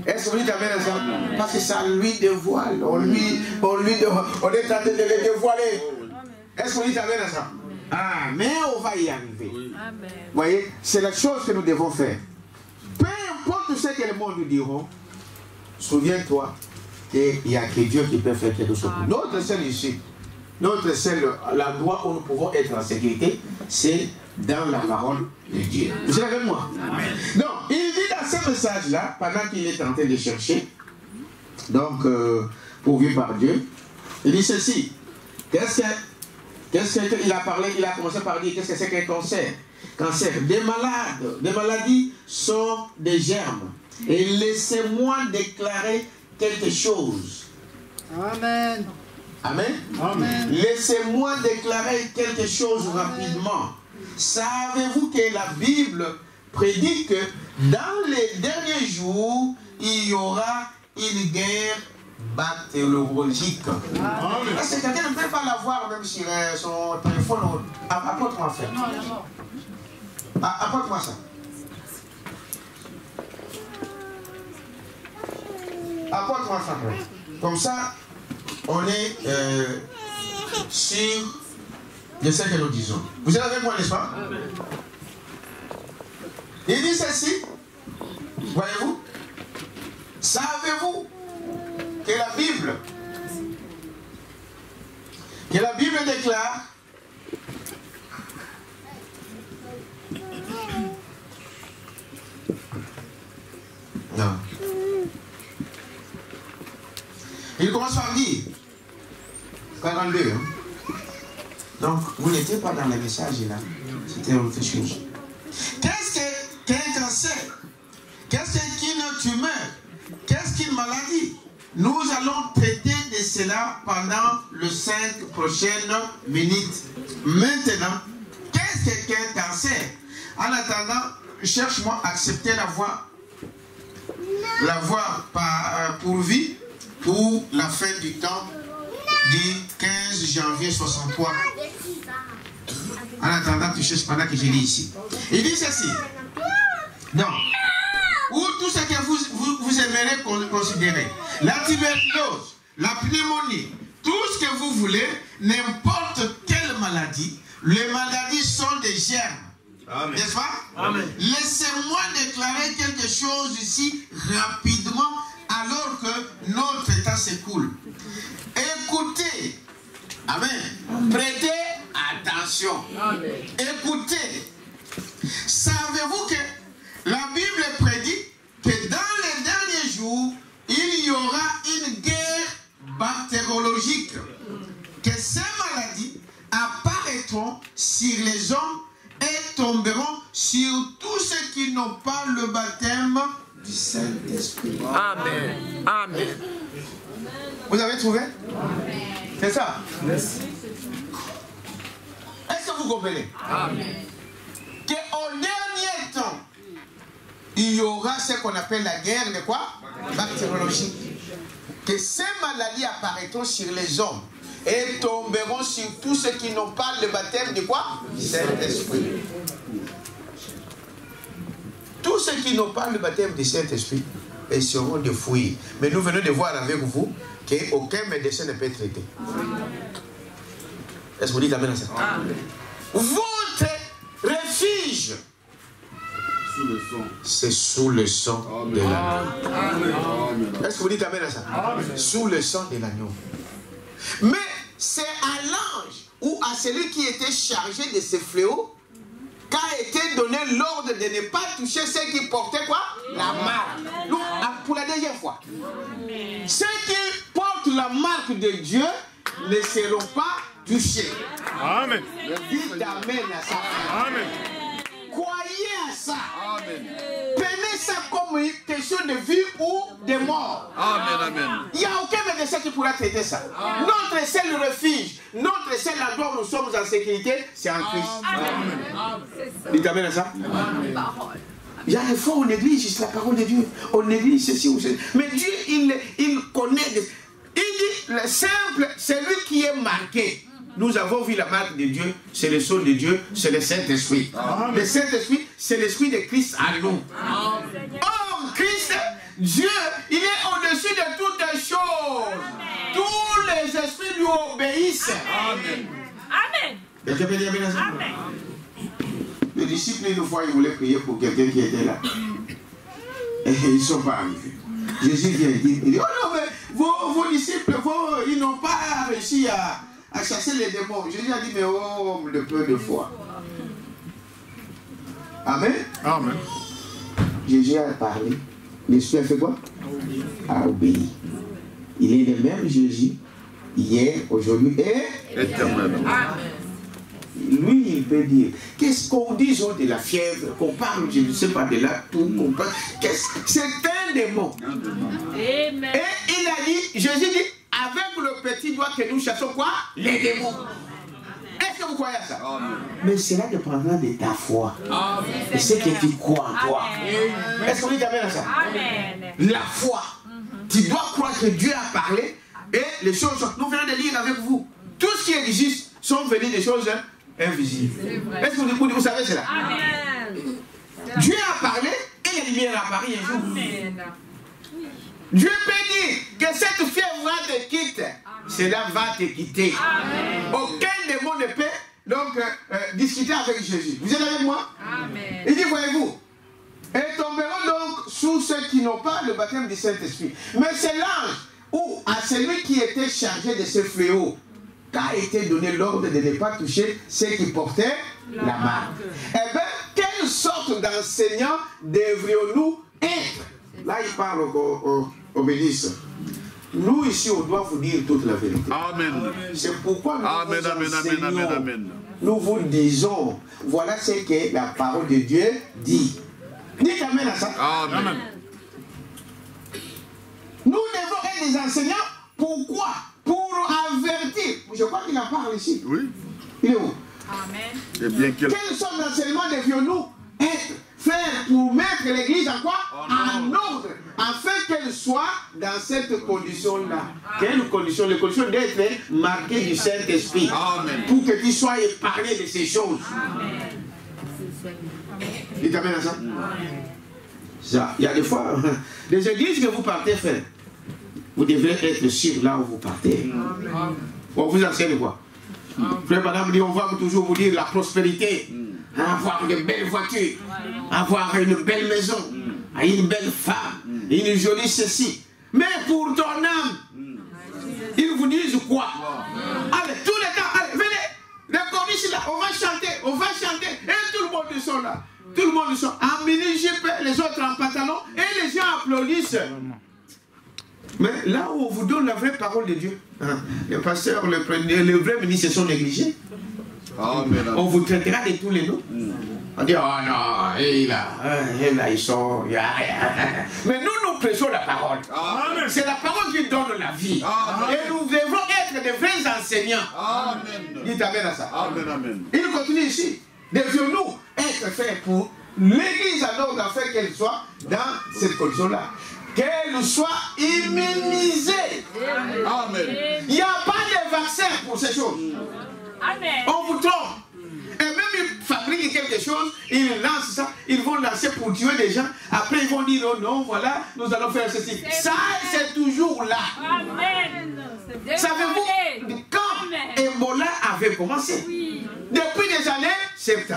Est-ce que vous dites amen à ça? Parce que ça lui dévoile. On est en train de le dévoiler. Est-ce que vous dites amen à ça? Ah, mais on va y arriver. Vous voyez, c'est la chose que nous devons faire. Peu importe ce que le monde nous dira, souviens-toi qu'il n'y a que Dieu qui peut faire quelque chose. Notre seul issue, notre seul endroit où nous pouvons être en sécurité, c'est dans la parole de Dieu. Vous êtes avec moi? Donc, il dit dans ce message-là, pendant qu'il est en train de chercher, donc, pourvu par Dieu, il dit ceci. Qu'est-ce qu'il a parlé? Il a commencé par dire qu'est-ce que c'est qu'un cancer? Cancer. Des maladies sont des germes. Et laissez-moi déclarer quelque chose. Amen. Amen. Amen. Laissez-moi déclarer quelque chose rapidement. Savez-vous que la Bible prédit que dans les derniers jours, il y aura une guerre bactériologique. Est-ce que quelqu'un ne peut pas l'avoir même sur son téléphone? Apporte-moi ça. Apporte-moi ça. Apporte-moi ça. Comme ça, on est sûr de ce que nous disons. Vous êtes avec moi, n'est-ce pas? Il dit ceci. Voyez-vous? Savez-vous que la Bible déclare Il commence par dire, 42, hein? Donc, vous n'étiez pas dans le message là, c'était autre chose. Qu'est-ce qu'un cancer? Qu'est-ce qu'une tumeur? Qu'est-ce qu'une maladie? Nous allons traiter de cela pendant les 5 prochaines minutes. Maintenant, qu'est-ce qu'un cancer? En attendant, cherche-moi à accepter la voie pourvue pour la fin du temps du 15 janvier 63. En attendant, tu cherches pendant que je lis ici. Il dit ceci. Donc, ou tout ce que vous aimeriez considérer. La tuberculose, la pneumonie, tout ce que vous voulez, n'importe quelle maladie, les maladies sont des germes. N'est-ce pas? Laissez-moi déclarer quelque chose ici rapidement alors que notre temps s'écoule. Écoutez. Amen. Prêtez attention. Amen. Écoutez. Savez-vous que la Bible prédit que dans les derniers jours, il y aura une guerre bactériologique. Que ces maladies apparaîtront sur les hommes et tomberont sur tous ceux qui n'ont pas le baptême du Saint-Esprit. Amen. Amen. Vous avez trouvé? C'est ça? Yes. Est-ce que vous comprenez? Amen. Qu'au dernier temps, il y aura ce qu'on appelle la guerre de quoi? Bactériologique. Que ces maladies apparaîtront sur les hommes et tomberont sur tous ceux qui n'ont pas le baptême de quoi? Saint-Esprit. Tous ceux qui n'ont pas le baptême du Saint-Esprit seront de fouilles. Mais nous venons de voir avec vous qu'aucun médecin ne peut traiter. Est-ce que vous dites amen à ça? Amen. Votre refuge, c'est sous le sang de l'agneau. Est-ce que vous dites amen à ça? Amen. Sous le sang de l'agneau. Mais c'est à l'ange ou à celui qui était chargé de ces fléaux qu'a été donné l'ordre de ne pas toucher ceux qui portaient quoi? La marque. Donc, pour la deuxième fois. Ceux qui portent la marque de Dieu ne seront pas touchés. Amen. Dites amen à ça. Amen. Croyez à ça. Amen. Prenez ça comme une question de vie ou de mort. Amen, amen. Il n'y a aucun médecin qui pourra traiter ça. Amen. Notre seul refuge, notre seul endroit où nous sommes en sécurité, c'est en Christ. Amen. Dites amen à ça. Amen. Il y a des fois on néglige la parole de Dieu. On néglige ceci ou ceci. Mais Dieu, il connaît. Il dit, le simple, c'est lui qui est marqué. Nous avons vu la marque de Dieu, c'est le Son de Dieu, c'est le Saint-Esprit. Le Saint-Esprit, c'est l'Esprit de Christ à nous. Or, Christ, Dieu, il est au-dessus de toutes les choses. Amen. Tous les esprits lui obéissent. Amen. Amen. Amen. Les disciples, une fois, ils voulaient prier pour quelqu'un qui était là. Et ils ne sont pas arrivés. Jésus vient et dit, oh non, mais vos disciples, ils n'ont pas réussi à chasser les démons. Jésus a dit, mais oh, de peu de foi. Amen. Amen. Jésus a parlé. L'Esprit a fait quoi? A obéi. Il est le même Jésus, hier, aujourd'hui et éternellement. Amen. Lui, il peut dire, qu'est-ce qu'on dit de la fièvre, qu'on parle, je ne sais pas, de la toux, qu'on parle. C'est un démon. Amen. Et il a dit, Jésus dit, avec le petit doigt que nous chassons quoi? Les démons. Est-ce que vous croyez à ça? Amen. Mais cela dépendra de ta foi. Et ce que tu crois en toi. Est-ce que vous dites amen à ça? Amen. La foi. Tu dois croire que Dieu a parlé et les choses, nous venons de lire avec vous. Tout ce qui existe sont venus des choses invisibles. Est-ce que vous savez cela? Amen. Dieu a parlé et la lumière a apparu un jour. Amen. Dieu peut dire que cette fièvre te quitte. Cela va te quitter. Amen. Aucun démon ne peut donc discuter avec Jésus. Vous êtes avec moi? Amen. Il dit, voyez-vous, et tomberont donc sous ceux qui n'ont pas le baptême du Saint-Esprit. Mais c'est l'ange ou à celui qui était chargé de ce fléau qu'a été donné l'ordre de ne pas toucher ceux qui portaient la marque. Eh bien, quelle sorte d'enseignants devrions-nous être? Là, il parle au ministre. nous ici, on doit vous dire toute la vérité. Amen. C'est pourquoi nous Amen, vous amen, enseignons, amen, amen, amen. nous vous disons, voilà ce que la parole de Dieu dit. Dites amen à ça. Amen. Nous devons être des enseignants. Pourquoi? Pour avertir. Je crois qu'il en parle ici. Oui. Il est où? Amen. Et bien qu'il... Quelle sorte d'enseignement devions-nous faire pour mettre l'église en quoi? En ordre, afin qu'elle soit dans cette condition-là. Quelle condition? Les conditions d'être marquées du Saint-Esprit. Amen. Pour que tu sois épargné de ces choses. Il t'amène à ça? Ça, il y a des fois, les églises que vous partez faire, vous devrez être sûr là où vous partez. On vous enseigne quoi? Frère madame dit, on va toujours vous dire la prospérité, avoir de belles voitures, avoir une belle maison, une belle femme, une jolie ceci. Mais pour ton âme, ils vous disent quoi? Allez, tous les temps, allez, venez, les corniches là, on va chanter, et tout le monde sont là. Tout le monde sont en mini-jupe, les autres en pantalon, et les gens applaudissent. Mais là où on vous donne la vraie parole de Dieu, les pasteurs, les vrais ministres se sont négligés. Amen. On vous traitera de tous les noms. On dit, oh non, et là, ils sont... Mais nous prêchons la parole. C'est la parole qui donne la vie. Amen. Et nous devons être des vrais enseignants. Amen. Dites amen à ça. Amen, amen. Il continue ici. Devions-nous être faits pour l'église à l'ordre afin qu'elle soit dans cette condition-là. Qu'elle soit immunisée. Amen. Il n'y a pas de vaccin pour ces choses. Amen. On vous trompe. Et même ils fabriquent quelque chose, ils lancent ça, ils vont lancer pour tuer des gens. Après ils vont dire oh non, voilà, nous allons faire ceci. Ça, c'est toujours là. Amen. Savez-vous, quand Ebola avait commencé, depuis des années 70,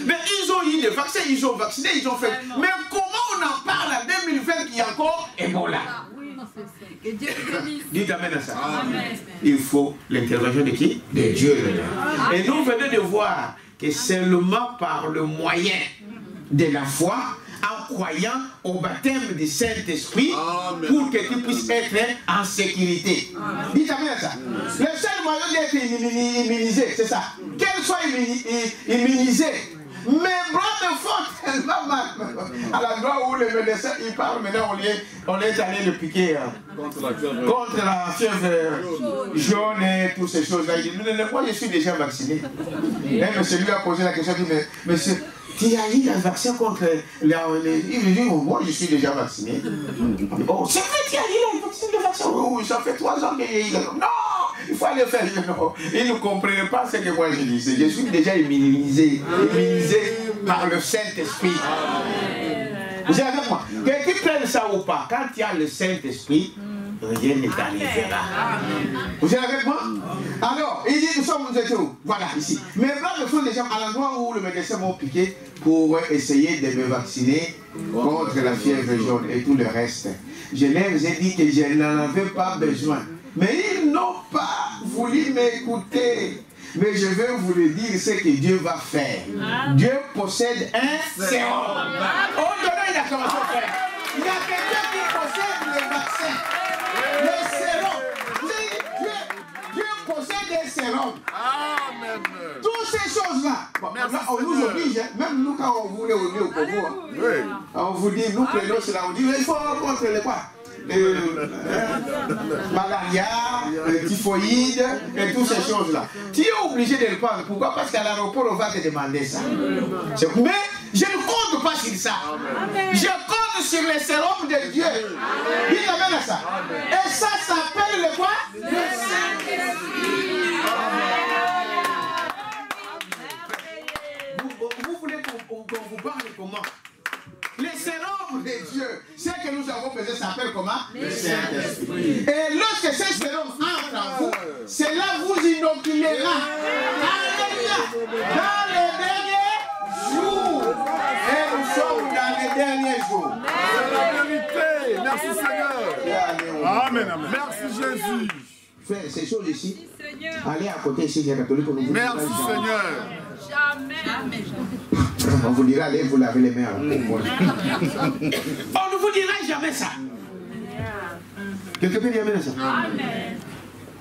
mais ils ont eu des vaccins, ils ont vacciné, ils ont fait. Mais comment on en parle en 2020 qu'il y a encore Ebola? Que Dieu bénisse. Dites amen à ça. Amen. Il faut l'intervention de qui? De Dieu. Et nous venons de voir que seulement par le moyen de la foi, en croyant au baptême du Saint-Esprit, pour que tu puisses être en sécurité. Dites amen à ça. Le seul moyen d'être immunisé, c'est ça. Qu'elle soit immunisée. Mais bras me font tellement mal. À l'endroit où le médecin il parle, maintenant on est allé le piquer contre la fièvre jaune et toutes ces choses-là. Il dit, moi je suis déjà vacciné. Et monsieur lui a posé la question, il dit, mais monsieur, tu as eu le vaccin contre il me dit, oh, moi je suis déjà vacciné. Oh, c'est vrai, tu as eu le vaccin? Oui, ça fait 3 ans qu'il est. Non, il faut aller faire. Non. Il ne comprenait pas ce que moi je disais. Je suis déjà immunisé par le Saint-Esprit. Vous êtes avec moi? Que tu prennes ça ou pas, quand tu as le Saint-Esprit, rien ne t'arrivera. Vous êtes avec moi? Alors, il dit, nous sommes où? Voilà, ici. Mais là, le fond déjà à l'endroit où le médecin m'a piqué pour essayer de me vacciner contre la fièvre jaune et tout le reste. Je leur ai dit que je n'en avais pas besoin. Mais ils n'ont pas voulu m'écouter. Mais je vais vous le dire ce que Dieu va faire. Dieu possède un sérum. On donne la commencé à faire. Il y a quelqu'un qui possède le vaccin. Le sérum. Dieu possède un sérum. Amen. Toutes ces choses-là. Bon, on nous oblige, hein. Même nous quand on voulait au Congo, hein. On vous dit, nous prenons cela, on dit, il faut contre les quoi? Malaria, typhoïde et toutes ces choses-là. Tu es obligé de le prendre. Pourquoi? Parce qu'à l'aéroport, on va te demander ça. Mais je ne compte pas sur ça. Je compte sur les sérums de Dieu. Dites amen à ça. Et ça s'appelle le quoi? Le Saint-Esprit. Vous voulez qu'on vous parle comment? Les sérums de Dieu, ce que nous avons besoin s'appelle comment? Le Saint-Esprit. Et lorsque ces sérums entrent en vous, cela vous inoculera. Alléluia. Dans les derniers jours. Et nous sommes dans les derniers jours. La vérité. Merci Seigneur. Amen, amen. Merci Jésus. Frère, ces choses ici, allez à côté ici, les catholiques. Merci Seigneur. Jamais. On vous dira, allez vous laver les mains. On ne vous dira jamais ça. Quelqu'un peut dire amen à ça? Amen.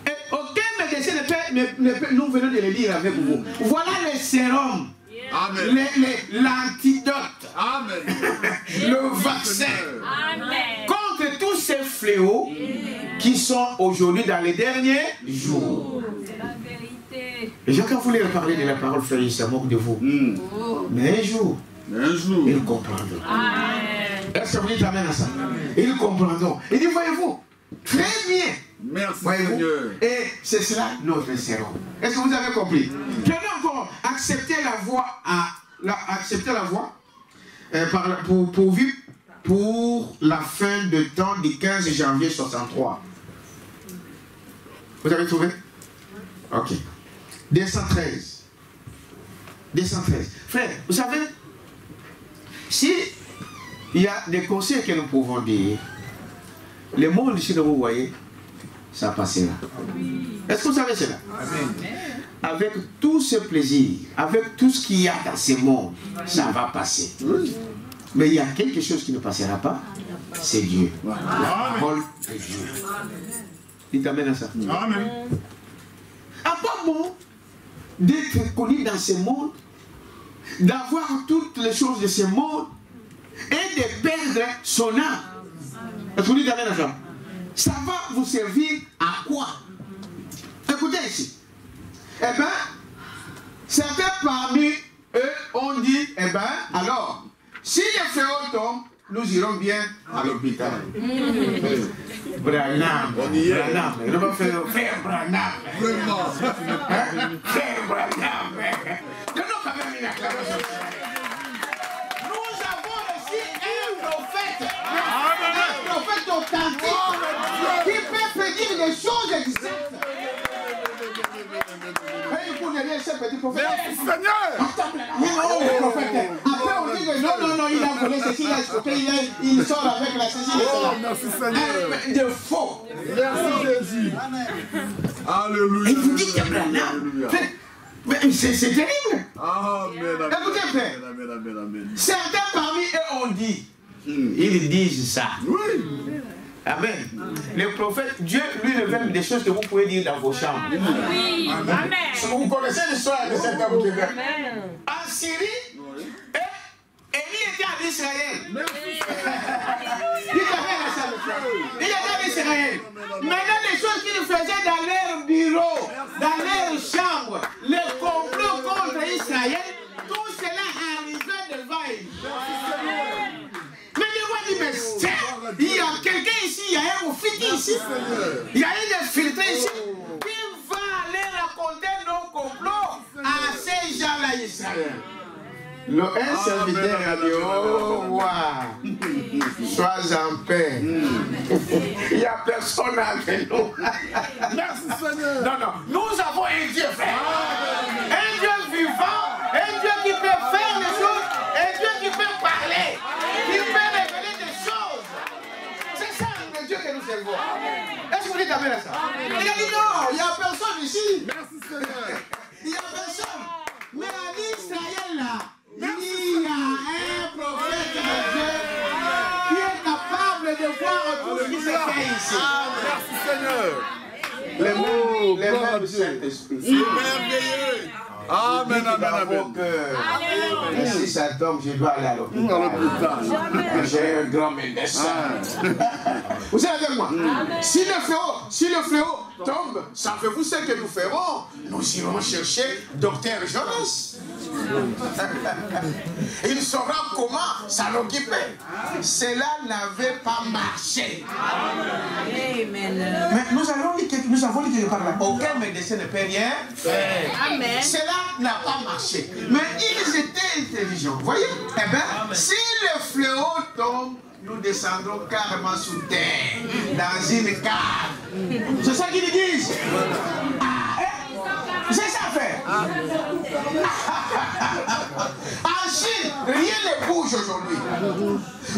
Et aucun médecin ne peut, nous venons de le dire avec vous. Voilà le sérum, l'antidote, le vaccin contre tous ces fléaux qui sont aujourd'hui dans les derniers jours. C'est la vérité. Et j'ai quand vous leur parler de la parole, frère, il se moque de vous. Mais un jour, ils comprendront. Est-ce que vous dites amen à ça? Ils comprendront. Il dit, voyez-vous, très bien. Merci, Voyez-vous? Seigneur. Et c'est cela notre sérum. Est-ce que vous avez compris? Prenez encore, accepter la voie, accepter la voie pour vivre pour la fin de temps du 15 janvier 63. Vous avez trouvé? Ok. 213. 213. Frère, vous savez, si il y a des conseils que nous pouvons dire, le monde ici que vous voyez, ça passera. Est-ce que vous savez cela? Amen. Avec tout ce plaisir, avec tout ce qu'il y a dans ce monde, ça va passer. Mais il y a quelque chose qui ne passera pas, c'est Dieu. La parole de Dieu. Il t'amène à ça. Amen. À pas bon d'être connu dans ce monde, d'avoir toutes les choses de ce monde et de perdre son âme. Est-ce que vous dites amen à ça? Ça va vous servir à quoi? Écoutez ici. Eh bien, certains parmi eux ont dit, eh bien, alors, si les fléaux tombent, nous irons bien à l'hôpital. Branham, Branham, il va faire Branham. Vraiment. Frère Branham. Donnons quand même une acclamation. Nous avons aussi un prophète. Un prophète authentique qui peut prédire des choses existantes. Merci, Seigneur. Après on dit que non, il a volé ceci, il sort avec la ceci. Oh, merci, Seigneur. De faux. Merci, Jésus. Alléluia. Et vous dites que c'est terrible. Amen. Écoutez, frère. Amen. Certains parmi eux ont dit, ils disent ça. Oui. Amen. Le prophète, Dieu lui révèle des choses que vous pouvez dire dans vos chambres. Oui. Amen. Vous connaissez l'histoire de cet homme qui est en Syrie, Élie était en Israël. Il était en Israël. Maintenant, les choses qu'ils faisaient dans leur bureau, dans leur chambre, le complot contre Israël, tout cela arrivait devant lui. Mais il dit, mais il y a quelqu'un ici, il y a un officier ici, il y a un infiltré ici, qui va aller raconter nos complots à ces gens-là Israël. Un serviteur a dit, oh, wow, sois en paix. Il n'y a personne avec nous. Merci, Seigneur. Non, nous avons un Dieu, frère. Un Dieu vivant, un Dieu qui peut faire les choses, un Dieu qui peut parler, qui peut révéler des choses. C'est ça le Dieu que nous servons. Est-ce que vous dites amen à ça? Il a dit non, il n'y a personne ici. Merci, Seigneur. Il n'y a personne. Mais en Israël, là, il y a un prophète de Dieu qui est capable de voir tout ce qui se fait ici. Merci, Seigneur. Les mêmes Saint-Esprit. C'est merveilleux. Amen, amen. Et si ça tombe, je dois aller à l'hôpital. J'ai un grand médecin. Vous êtes avec moi? Si le fléau tombe, savez-vous ce que nous ferons? Nous irons chercher Docteur Jonas. Il saura comment ça l'occuper. Cela n'avait pas marché. Mais nous avons dit quelque part là. Aucun médecin ne peut rien faire. Amen. Cela n'a pas marché. Mais ils étaient intelligents. Vous voyez? Eh bien, si le fléau tombe, nous descendrons carrément sous terre, dans une cave. C'est ça qu'ils disent. C'est ça, frère. En Chine, rien ne bouge aujourd'hui.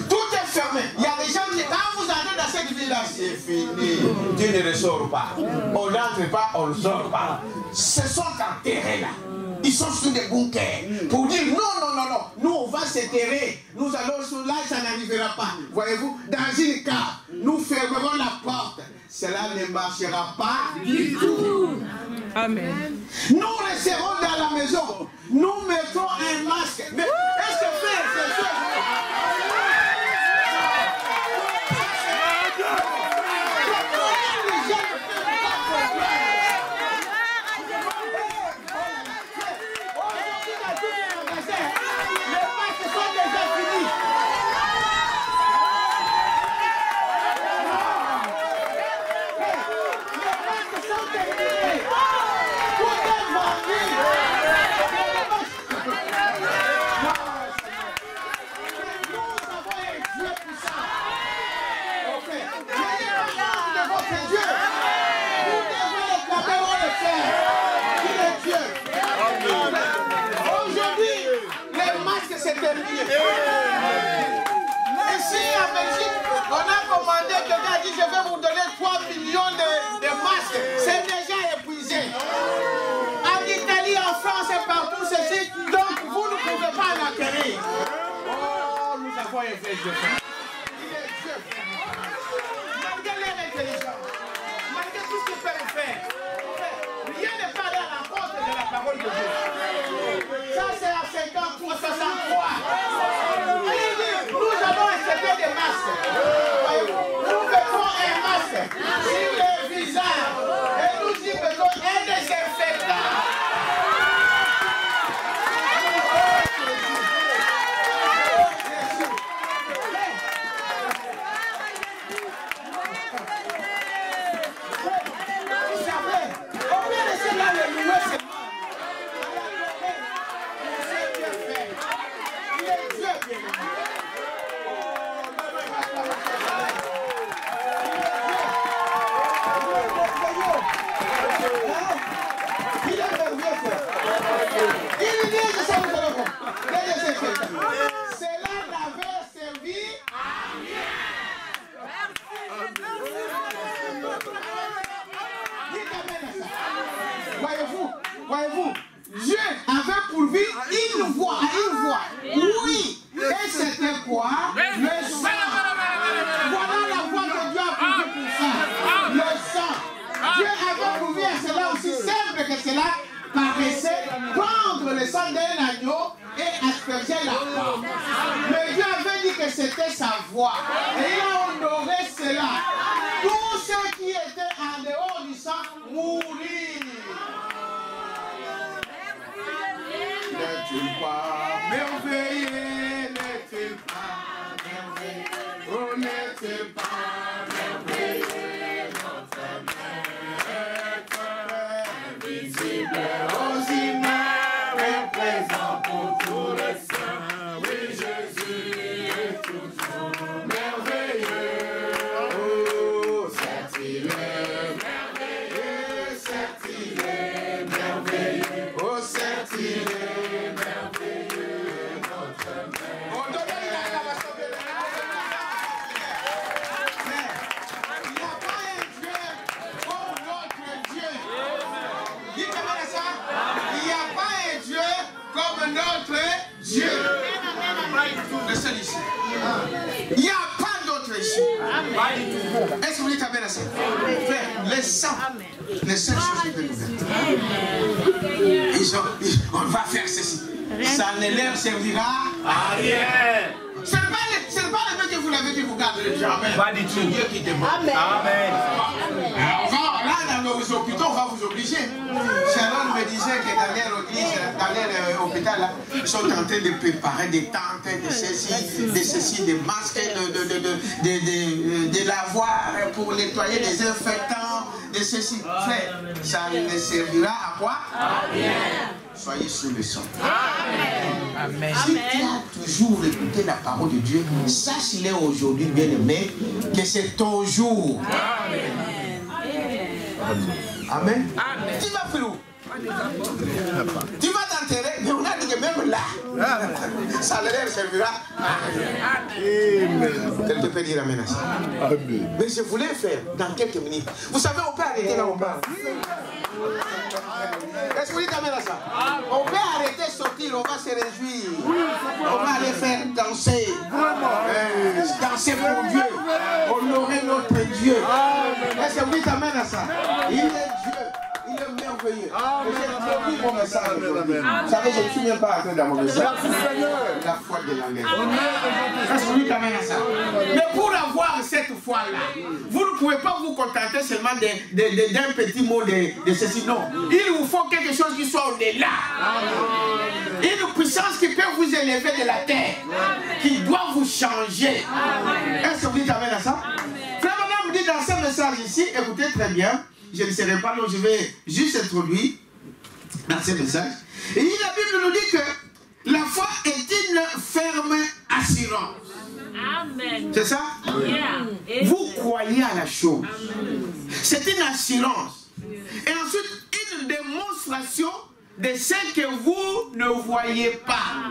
Tout est fermé. Il y a des gens qui, quand vous entrez dans cette ville-là, c'est fini. Dieu ne ressort pas. On n'entre pas, on ne sort pas. Ce sont enterrés là. Ils sont sous des bunkers pour dire non. Nous, on va se terrer. Nous allons sur là, ça n'arrivera pas. Voyez-vous, dans une cave, nous fermerons la porte. Cela ne marchera pas du tout. Amen. Nous resterons dans la maison. Nous mettons un masque. Mais est-ce que frère, c'est ça? Ici en Belgique, on a commandé, quelqu'un a dit je vais vous donner 3 millions de masques. C'est déjà épuisé. En Italie, en France et partout, ceci. Donc vous ne pouvez pas en acquérir. Oh, nous avons un vrai Dieu. Il est Dieu. Malgré leur intelligence, malgré tout ce qu'il peut faire, rien n'est pas à la porte de la parole de Dieu. Ça c'est à 53, 63. Nous avons accepté des masques. Nous mettons un masque sur le visage et nous y mettons un désinfectant. Vous savez, on peut laisser là le louer seulement. Il est Dieu bien-aimé. Cela n'avait servi à rien. Voyez-vous, Dieu avait pourvu une voie. Oui, et c'était quoi? Le sang. Voilà la voie que Dieu a pourvu pour ça. Le sang. Dieu avait pourvu à cela aussi simple que cela paraissait, prendre le sang d'un agneau et asperger la porte. Mais Dieu avait dit que c'était sa voie. Et il a honoré cela. Tous ceux qui étaient en dehors du sang mourirent. N'est-il pas merveilleux? N'est-il pas merveilleux? Oh, n'est-il pas merveilleux? Notre Maître invisible aux humains, présent pour tous les saints. Oui, Jésus est toujours merveilleux. Oh, certes il est merveilleux, certes il est merveilleux. Oh, certes il est merveilleux, notre Maître. Oh, donnez la acclamation de l'Église. Il n'y a pas un Dieu comme notre Dieu. Dites-moi ça. Il n'y a pas un Dieu comme notre Dieu. Le seul ici. Il n'y a pas d'autre ici. Est-ce que vous dites amen à ça? Frère, les saints, les seules choses qui peuvent nous faire. On va faire ceci. Ça ne leur servira à rien. Ce n'est pas le Dieu que vous l'avez qui vous garde le Dieu. Amen. Pas du tout. C'est Dieu qui demande. Amen. Amen. Là, dans nos hôpitaux, on va vous obliger. Sharon me disait que dans leur église, dans leur hôpital, là, ils sont en train de préparer des tentes, de ceci, des masques, de lavoir pour nettoyer des infectants, de ceci. Frère, ça ne servira à quoi? À rien. Soyez sous le sang. Amen. Si tu as toujours écouté la parole de Dieu, sache-le aujourd'hui, bien-aimé, que c'est ton jour. Amen. Amen. Amen. Tu vas faire où? Tu vas t'enterrer, mais on a dit que même là, ça leur servira. Amen. Quelqu'un peut dire amen à ça. Amen. Mais je voulais faire dans quelques minutes. Vous savez, on peut arrêter là, on parle. Est-ce que vous dites amen à ça. On va arrêter de sortir, on va se réjouir. On va aller faire danser. Danser pour Dieu. Honorer notre Dieu. Est-ce que vous dites amen à ça? Il est Dieu. Il est merveilleux. J'ai compris mon message aujourd'hui. Vous savez, je ne suis même pas entré dans mon message. La foi de l'angèle. Est-ce que vous dites amen à ça? Mais pour avoir cette foi-là, vous ne pouvez pas vous contenter seulement d'un petit mot de ceci. Non. Il vous faut quelque chose qui soit au-delà. Une puissance qui peut vous élever de la terre. Qui doit vous changer. Est-ce que vous dites amen à ça? Frère Branham me dit dans ce message ici, écoutez très bien. Je ne serai pas, donc je vais juste introduire dans ce message. Et la Bible nous dit que la foi est une ferme assurance. Amen. C'est ça? Yeah. Vous croyez à la chose. C'est une assurance. Et ensuite, une démonstration de ce que vous ne voyez pas.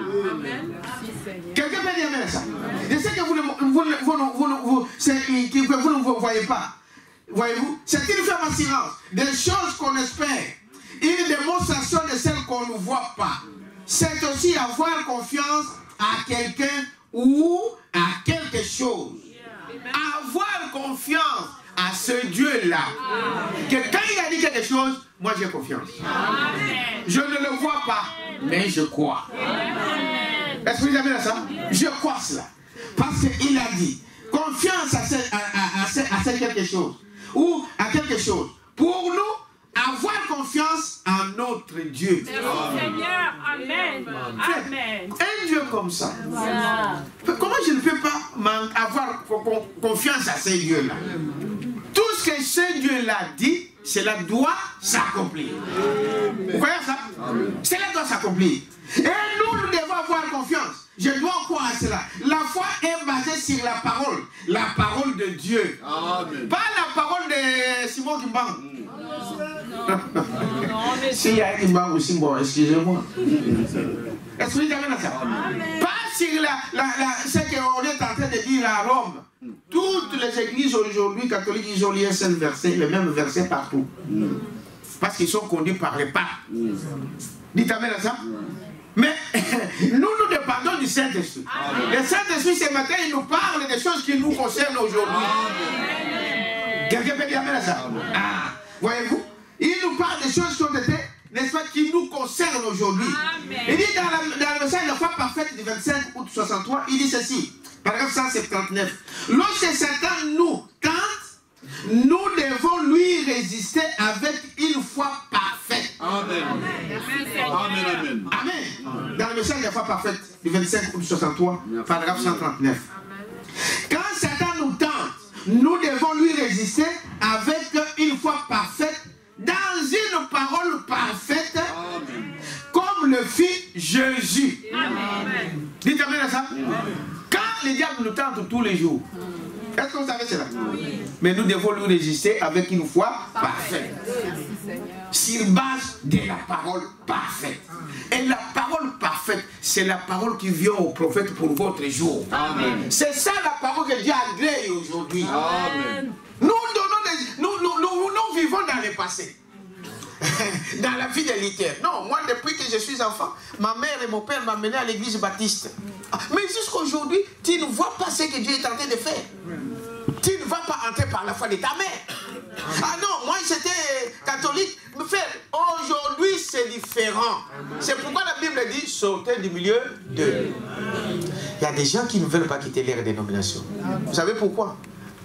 Quelqu'un peut dire amen à ça? De ce que vous ne voyez pas. Voyez-vous, c'est une ferme assurance des choses qu'on espère, une démonstration de celles qu'on ne voit pas. C'est aussi avoir confiance à quelqu'un ou à quelque chose. Avoir confiance à ce Dieu-là. Que quand il a dit quelque chose, moi j'ai confiance. Je ne le vois pas, mais je crois. Est-ce que vous avez ça? Je crois cela. Parce qu'il a dit, confiance à ce quelque chose. Ou à quelque chose. Pour nous, avoir confiance en notre Dieu. Seigneur, amen. Amen. Un Dieu comme ça. Comment je ne peux pas avoir confiance à ce Dieu-là? Tout ce que ce Dieu-là dit, cela doit s'accomplir. Vous voyez ça? Cela doit s'accomplir. Et nous devons avoir confiance. Je dois croire à cela. La foi est basée sur la parole de Dieu. Amen. Pas la parole de Simon Kimbang. S'il y a un Kimbang ou Simon, excusez-moi. Est-ce que vous avez ça? Pas sur ce qu'on est en train de dire à Rome. Toutes les églises aujourd'hui catholiques, ils ont lu un seul verset, le même verset partout. Parce qu'ils sont conduits par les papes. Dites amen à ça? Mais nous dépendons du Saint-Esprit. Le Saint-Esprit, ce matin, il nous parle des choses qui nous concernent aujourd'hui. Quelqu'un peut dire amen à ça? Voyez-vous? Il nous parle des choses qui ont été, n'est-ce pas, qui nous concernent aujourd'hui. Il dit dans le message de la foi parfaite du 25 août 63, il dit ceci, paragraphe 179. Lorsque Satan nous tente, nous devons lui résister avec une foi parfaite. Amen. Amen. Amen. Dans le message de la foi parfaite du 25 août 63, paragraphe 139. Quand Satan nous tente, nous devons lui résister avec une foi parfaite, dans une parole parfaite, comme le fit Jésus. Amen. Dites amen à ça. Quand le diable nous tente tous les jours, est-ce que vous savez cela? Oui. Mais nous devons lui résister avec une foi parfaite. Sur base de la parole parfaite. Et la parole parfaite, c'est la parole qui vient au prophète pour votre jour. C'est ça la parole que Dieu a agréée aujourd'hui. Nous vivons dans le passé. Dans la fidélité. Non, moi depuis que je suis enfant, ma mère et mon père m'ont mené à l'église baptiste. Mais jusqu'à aujourd'hui, tu ne vois pas ce que Dieu est en train de faire. Tu ne vas pas entrer par la foi de ta mère. Ah non, moi j'étais catholique. Mais aujourd'hui c'est différent. C'est pourquoi la Bible dit sortez du milieu d'eux. Il y a des gens qui ne veulent pas quitter leur dénomination. Vous savez pourquoi?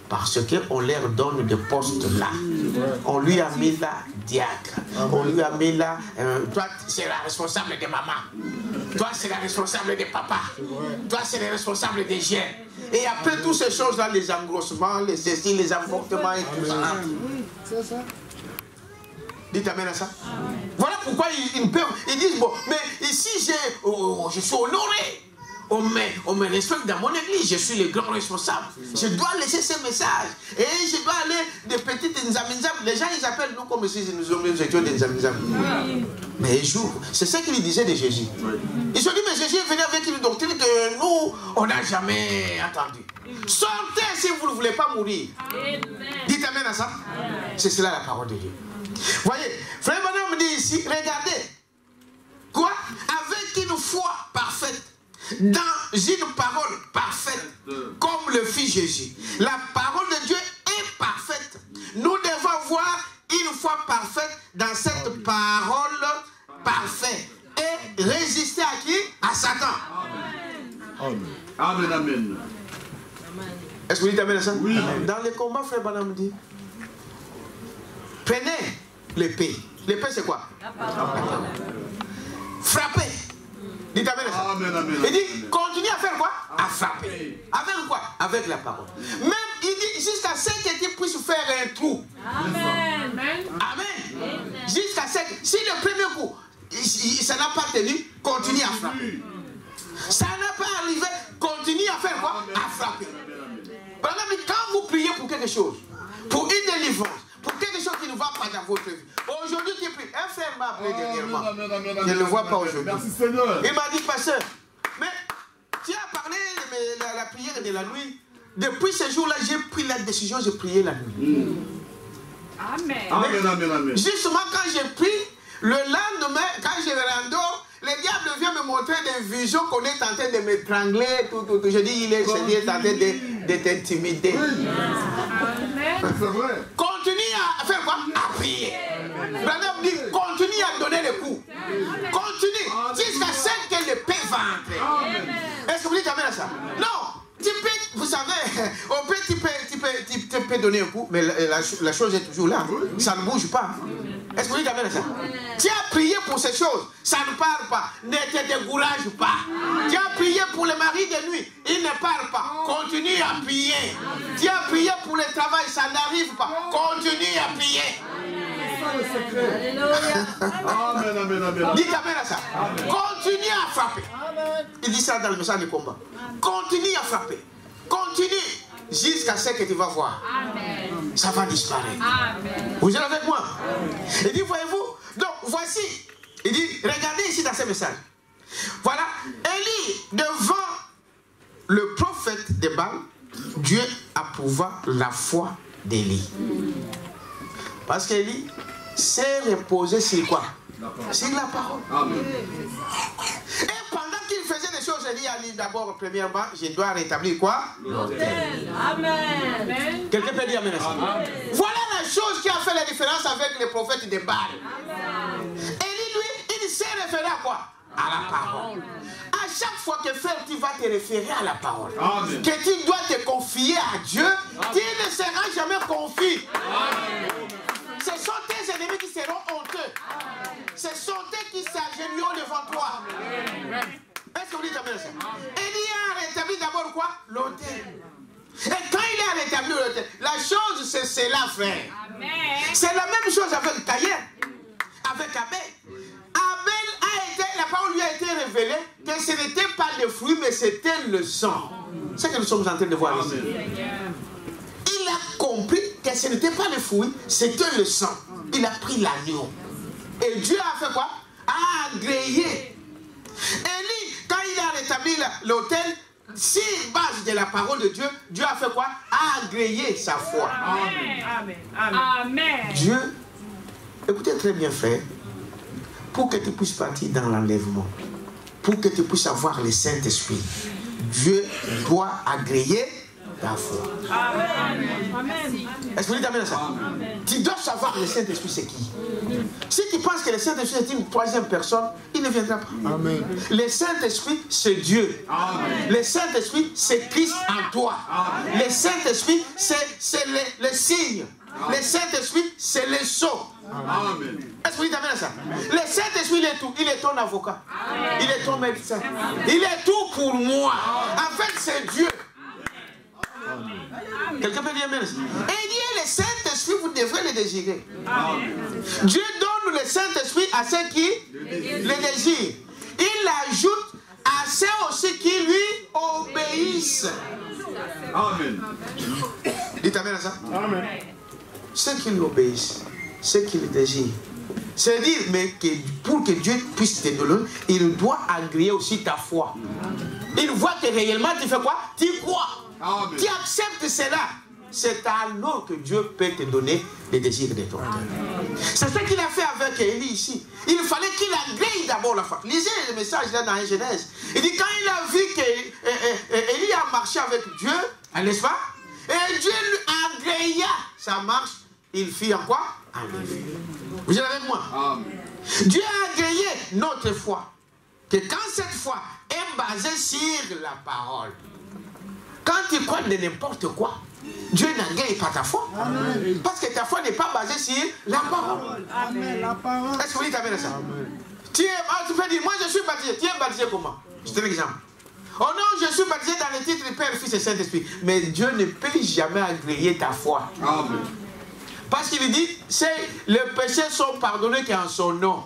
Parce qu'on leur donne des postes là. On lui a mis là diacre. On lui a mis là. Toi, c'est la responsable de maman. Toi, c'est la responsable de papa. Toi, c'est le responsable des jeunes. Et après toutes ces choses-là, les engrossements, les ceci, les avortements et tout ça. C'est ça. Dites amen à ça. Voilà pourquoi ils disent bon, mais ici, je suis honoré. On me respecte dans mon église, je suis le grand responsable. Je dois laisser ce message. Et je dois aller de petites nzamizam. Les gens, ils appellent nous comme si nous étions des nzamizam. Mais un jour, c'est ce qu'ils disaient de Jésus. Ils se sont dit, mais Jésus est venu avec une doctrine que nous, on n'a jamais entendue. Sortez si vous ne voulez pas mourir. Dites amen à ça. C'est cela la parole de Dieu. Voyez, Frère Branham me dit ici, regardez, foi parfaite, dans une parole parfaite, comme le fit Jésus. La parole de Dieu est parfaite. Nous devons avoir une foi parfaite dans cette parole parfaite. Et résister à qui? À Satan. Amen. Amen, amen. Est-ce que vous dites amen à ça? Oui. Dans les combats, frère Banam dit, prenez l'épée. L'épée c'est quoi? La parole. Frappez. Dites amen à ça. Amen, amen. Il dit, continuez à faire quoi? À frapper. Avec quoi? Avec la parole. Même, il dit, jusqu'à ce que tu puisses faire un trou. Amen. Amen. Jusqu'à ce que, si le premier coup, ça n'a pas tenu, continue à frapper. Ça n'a pas arrivé, continue à faire quoi? À frapper. Par exemple, quand vous priez pour quelque chose, pour une délivrance, pour quelque chose qui ne va pas dans votre vie, aujourd'hui tu pries. Un frère m'a appelé dernièrement. Je ne le vois pas aujourd'hui. Merci Seigneur. Il m'a dit, pasteur, mais tu as parlé de la prière de la nuit. Depuis ce jour-là, j'ai pris la décision, j'ai prié la nuit. Amen. Amen, amen, amen. Justement, quand j'ai pris, le lendemain, quand je rendors, le diable vient me montrer des visions qu'on est en train de m'étrangler, tout. Je dis, il est en train de t'intimider. Amen. C'est vrai. Continue à faire quoi? À prier. Branham dit, continue à donner les coups. Continue, jusqu'à ce que le paix va entrer. Est-ce que vous dites amen à ça? Non. Tu peux, vous savez, au peut, tu peux donner un coup, mais la chose est toujours là. Ça ne bouge pas. Est-ce que vous dites amen à ça? Tu as prié pour ces choses, ça ne part pas. Ne te décourage pas. Tu as prié pour le mari de nuit, il ne part pas. Continue à prier. Tu as prié pour le travail, ça n'arrive pas. Continue à prier. Amen, amen, amen. Dites amen à ça. Continue à frapper. Il dit ça dans le message du combat. Continue à frapper. Continue jusqu'à ce que tu vas voir. Amen. Ça va disparaître. Amen. Vous êtes avec moi? Il dit, voyez-vous, donc voici. Il dit, regardez ici dans ce message. Voilà, Élie, devant le prophète de Baal, Dieu approuva la foi d'Élie. Parce qu'Élie s'est reposé sur quoi? Sur la parole. Amen. Et pendant qu'il faisait des choses, Élie a dit d'abord, premièrement, je dois rétablir quoi? L'autel. Amen. Quelqu'un peut dire amen à ça? Voilà la chose qui a fait la différence avec les prophètes de Baal. Élie, lui, il s'est référé à quoi? À la parole. À chaque fois que frère, tu vas te référer à la parole. Amen. Que tu dois te confier à Dieu, tu ne seras jamais confié. Ce sont tes ennemis qui seront honteux. Ce sont eux qui s'agenouillent devant toi. Est-ce que vous dites amen à ça? Élie a rétabli d'abord quoi? L'autel. Et quand il a rétabli l'autel, la chose c'est cela, frère. Amen. C'est la même chose avec Caïn, avec Abel. Abel a été, la parole lui a été révélée que ce n'était pas le fruit, mais c'était le sang. C'est ce que nous sommes en train de voir ici. Il a compris que ce n'était pas le fruit, c'était le sang. Il a pris l'agneau. Et Dieu a fait quoi? A agréé. Élie, quand il a rétabli l'autel, si base de la parole de Dieu, Dieu a fait quoi? A agréé sa foi. Amen. Amen. Amen. Dieu, écoutez très bien, frère, pour que tu puisses partir dans l'enlèvement, pour que tu puisses avoir le Saint-Esprit, Dieu doit agréer ta foi. Amen. Est-ce que vous dites amen à ça? Tu dois savoir le Saint-Esprit c'est qui. Si tu penses que le Saint-Esprit est une troisième personne, il ne viendra pas. Amen. Le Saint-Esprit c'est Dieu. Amen. Le Saint-Esprit c'est Christ en toi. Le Saint-Esprit c'est le signe. Le Saint-Esprit c'est le sceau. Amen. Est-ce que vous dites amen à ça? Le Saint-Esprit il est tout. Il est ton avocat. Il est ton médecin. Il est tout pour moi. En fait c'est Dieu. Quelqu'un peut dire amen à ça? Et il dit le Saint-Esprit vous devrez le désirer. Dieu donne le Saint-Esprit à ceux qui le désirent. Il l'ajoute à ceux aussi qui lui obéissent. Amen. Dites amen à ça? Amen. Ceux qui lui obéissent, ceux qui le désirent. C'est-à-dire, mais que pour que Dieu puisse te donner, il doit agréer aussi ta foi. Il voit que réellement tu fais quoi? Tu crois. Amen. Tu acceptes cela. C'est alors que Dieu peut te donner les désirs de ton cœur. C'est ce qu'il a fait avec Élie ici. Il fallait qu'il agrée d'abord la foi. Lisez le message là dans Genèse. Il dit quand il a vu qu'Élie a marché avec Dieu, n'est-ce pas? Et Dieu lui agréa sa marche, il fit en quoi? En lui. Vous êtes avec moi? Amen. Dieu a agréé notre foi. Que quand cette foi est basée sur la parole, quand tu crois de n'importe quoi, Dieu n'agrée pas ta foi. Amen. Parce que ta foi n'est pas basée sur la parole. Amen. Est-ce que vous dites amen à ça? Tu peux dire, moi je suis baptisé. Tu es baptisé comment? Je te donne un exemple. Oh non, je suis baptisé dans le titre du Père, Fils et Saint-Esprit. Mais Dieu ne peut jamais agréer ta foi. Amen. Parce qu'il dit, les péchés sont pardonnés qu'en son nom.